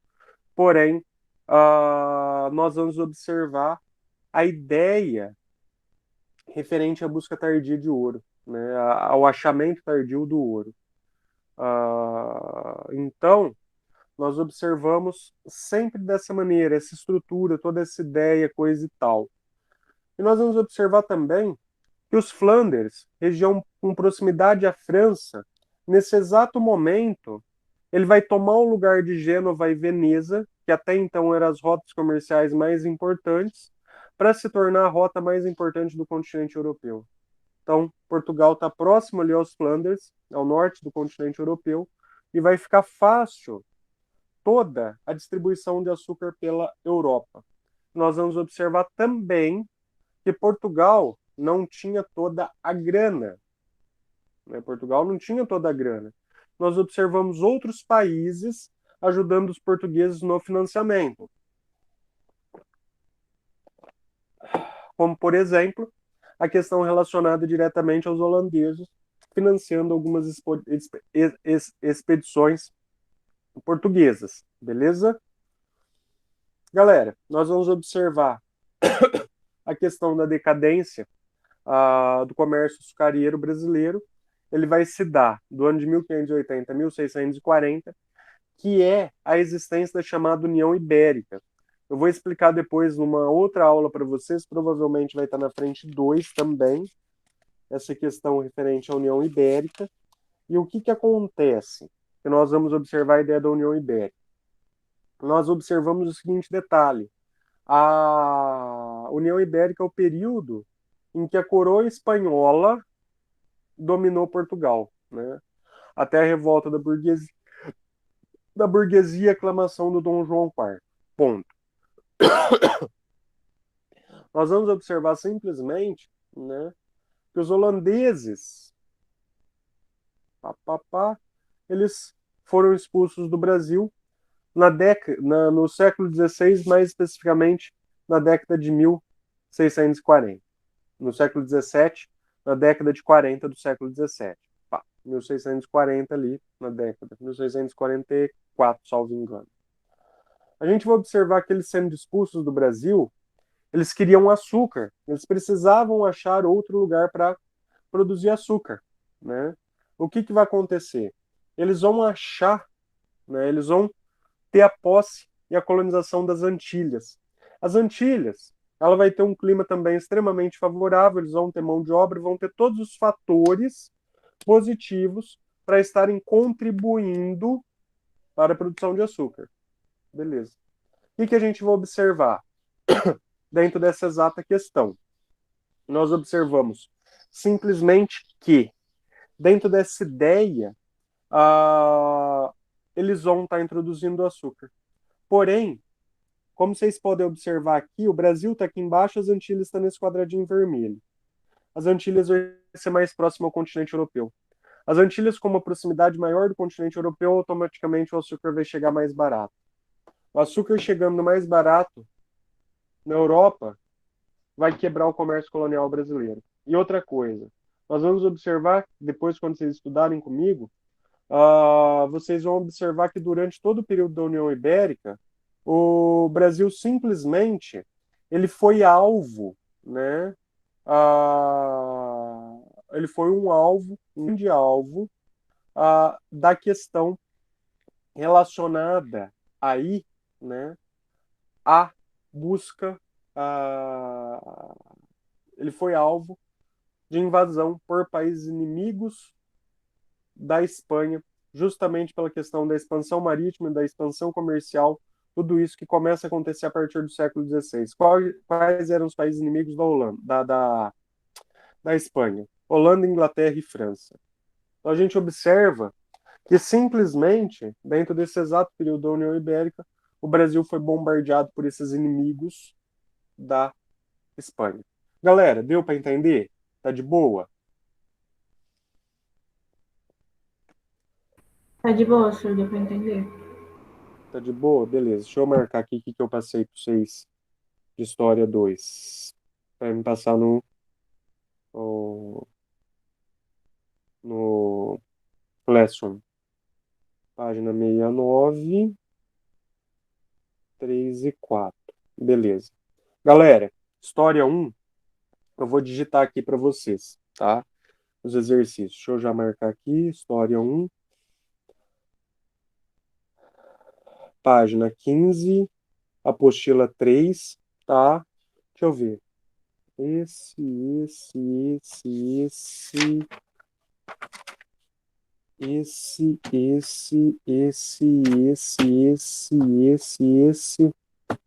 porém, nós vamos observar a ideia referente à busca tardia de ouro, né? Ao achamento tardio do ouro. Então, nós observamos sempre dessa maneira, essa estrutura, toda essa ideia, coisa e tal. E nós vamos observar também que os Flanders, região com proximidade à França, nesse exato momento, ele vai tomar o lugar de Gênova e Veneza, que até então eram as rotas comerciais mais importantes, para se tornar a rota mais importante do continente europeu. Então, Portugal está próximo ali aos Flanders, ao norte do continente europeu, e vai ficar fácil toda a distribuição de açúcar pela Europa. Nós vamos observar também que Portugal não tinha toda a grana. Né? Portugal não tinha toda a grana. Nós observamos outros países ajudando os portugueses no financiamento. Como, por exemplo, a questão relacionada diretamente aos holandeses, financiando algumas expedições portuguesas. Beleza? Galera, nós vamos observar a questão da decadência do comércio açucareiro brasileiro. Ele vai se dar do ano de 1580 a 1640, que é a existência da chamada União Ibérica. Eu vou explicar depois numa outra aula para vocês, provavelmente vai estar na frente 2 também, essa questão referente à União Ibérica. E o que acontece? Que nós vamos observar a ideia da União Ibérica. Nós observamos o seguinte detalhe: a União Ibérica é o período em que a coroa espanhola dominou Portugal, né? Até a revolta da da burguesia e aclamação do Dom João IV. Ponto. Nós vamos observar simplesmente, né, que os holandeses, eles foram expulsos do Brasil no século XVI, mais especificamente na década de 1640. No século XVII, na década de 40 do século XVII. 1640 ali, na década, 1644, salvo engano. A gente vai observar que eles sendo expulsos do Brasil, eles queriam açúcar, eles precisavam achar outro lugar para produzir açúcar, né? O que vai acontecer? Eles vão achar, né, eles vão ter a posse e a colonização das Antilhas. As Antilhas, ela vai ter um clima também extremamente favorável, eles vão ter mão de obra, vão ter todos os fatores positivos para estarem contribuindo para a produção de açúcar. Beleza. O que a gente vai observar dentro dessa exata questão? Nós observamos simplesmente que, dentro dessa ideia, eles vão estar introduzindo o açúcar. Porém, como vocês podem observar aqui, o Brasil está aqui embaixo, as Antilhas estão nesse quadradinho vermelho. As Antilhas vão ser mais próximas ao continente europeu. As Antilhas, com uma proximidade maior do continente europeu, automaticamente o açúcar vai chegar mais barato. O açúcar chegando mais barato na Europa vai quebrar o comércio colonial brasileiro. E outra coisa, nós vamos observar, depois quando vocês estudarem comigo, vocês vão observar que durante todo o período da União Ibérica, o Brasil simplesmente ele foi alvo, né? Ele foi um grande alvo da questão relacionada aí, né, à busca, ele foi alvo de invasão por países inimigos da Espanha, justamente pela questão da expansão marítima, da expansão comercial, tudo isso que começa a acontecer a partir do século XVI. Quais eram os países inimigos da Holanda, da Espanha? Holanda, Inglaterra e França. Então a gente observa que simplesmente, dentro desse exato período da União Ibérica, o Brasil foi bombardeado por esses inimigos da Espanha. Galera, deu para entender? Tá de boa? Tá de boa, senhor, deu pra entender? Tá de boa? Beleza. Deixa eu marcar aqui o que eu passei para vocês de História 2. Vai me passar no Classroom. Página 69, 3 e 4. Beleza. Galera, História 1, eu vou digitar aqui para vocês, tá? Os exercícios. Deixa eu já marcar aqui. História 1. Página 15, apostila 3, tá? Deixa eu ver.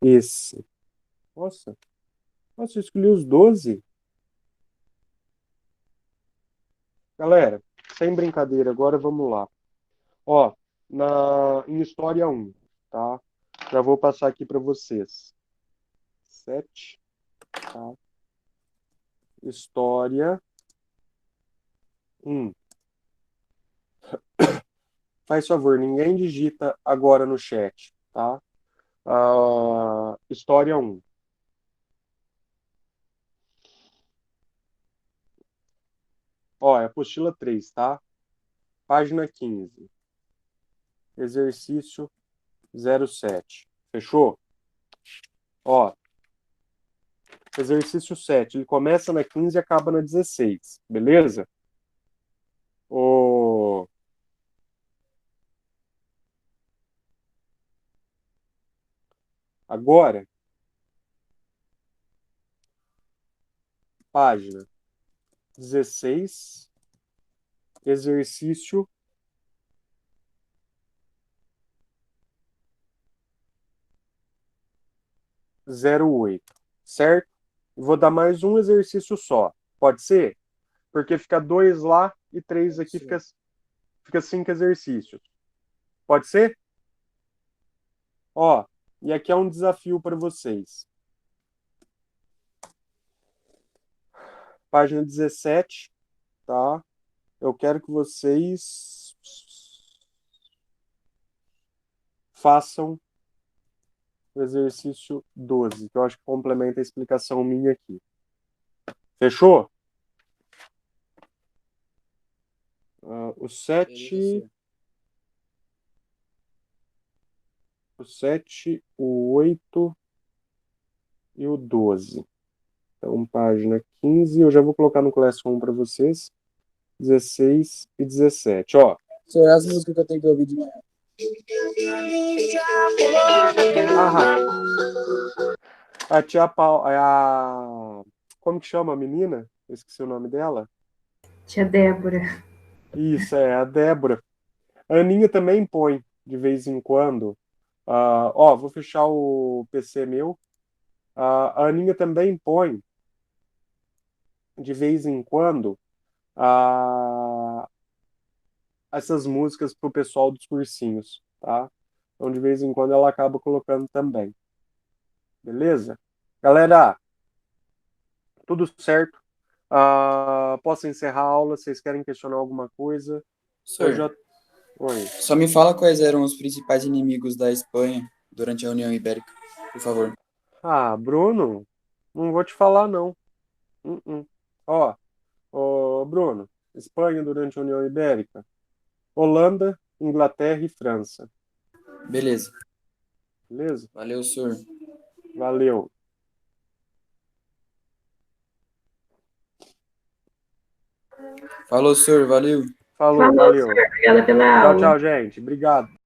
Esse. Nossa, eu escolhi os 12. Galera, sem brincadeira, agora vamos lá. Ó, em História 1, tá? Já vou passar aqui para vocês. 7, tá? História 1. Faz favor, ninguém digita agora no chat, tá? História 1. Ó, é apostila 3, tá? Página 15. Exercício 07. Fechou? Ó, exercício 7. Ele começa na 15 e acaba na 16. Beleza? Agora, página 16, exercício 08, certo? Vou dar mais um exercício só. Pode ser? Porque fica 2 lá e 3 aqui, fica 5 exercícios. Pode ser? Ó, e aqui é um desafio para vocês. Página 17, tá? Eu quero que vocês façam o exercício 12, que eu acho que complementa a explicação minha aqui. Fechou? O Beleza, 7, sir. o 7, o 8 e o 12. Então, página 15, eu já vou colocar no Classroom para vocês. 16 e 17. Ó, Sir, as músicas que eu tenho que ouvir de manhã. a tia Paula, como que chama a menina? Eu esqueci o nome dela. Tia Débora. Isso, é a Débora. A Aninha também põe, de vez em quando. Ó, vou fechar o PC meu. A Aninha também põe, de vez em quando, ah, essas músicas pro pessoal dos cursinhos, tá? Então, de vez em quando, ela acaba colocando também. Beleza? Galera, tudo certo? Posso encerrar a aula? Vocês querem questionar alguma coisa? Eu Sir, já. Oi. só me fala quais eram os principais inimigos da Espanha durante a União Ibérica, por favor. Bruno, não vou te falar, não. Ó, Bruno, Espanha durante a União Ibérica, Holanda, Inglaterra e França. Beleza. Beleza? Valeu, sir. Valeu. Falou, sir. Valeu. Falou, Falou, valeu. senhor. Obrigada pela Tchau, aula. tchau, gente. Obrigado.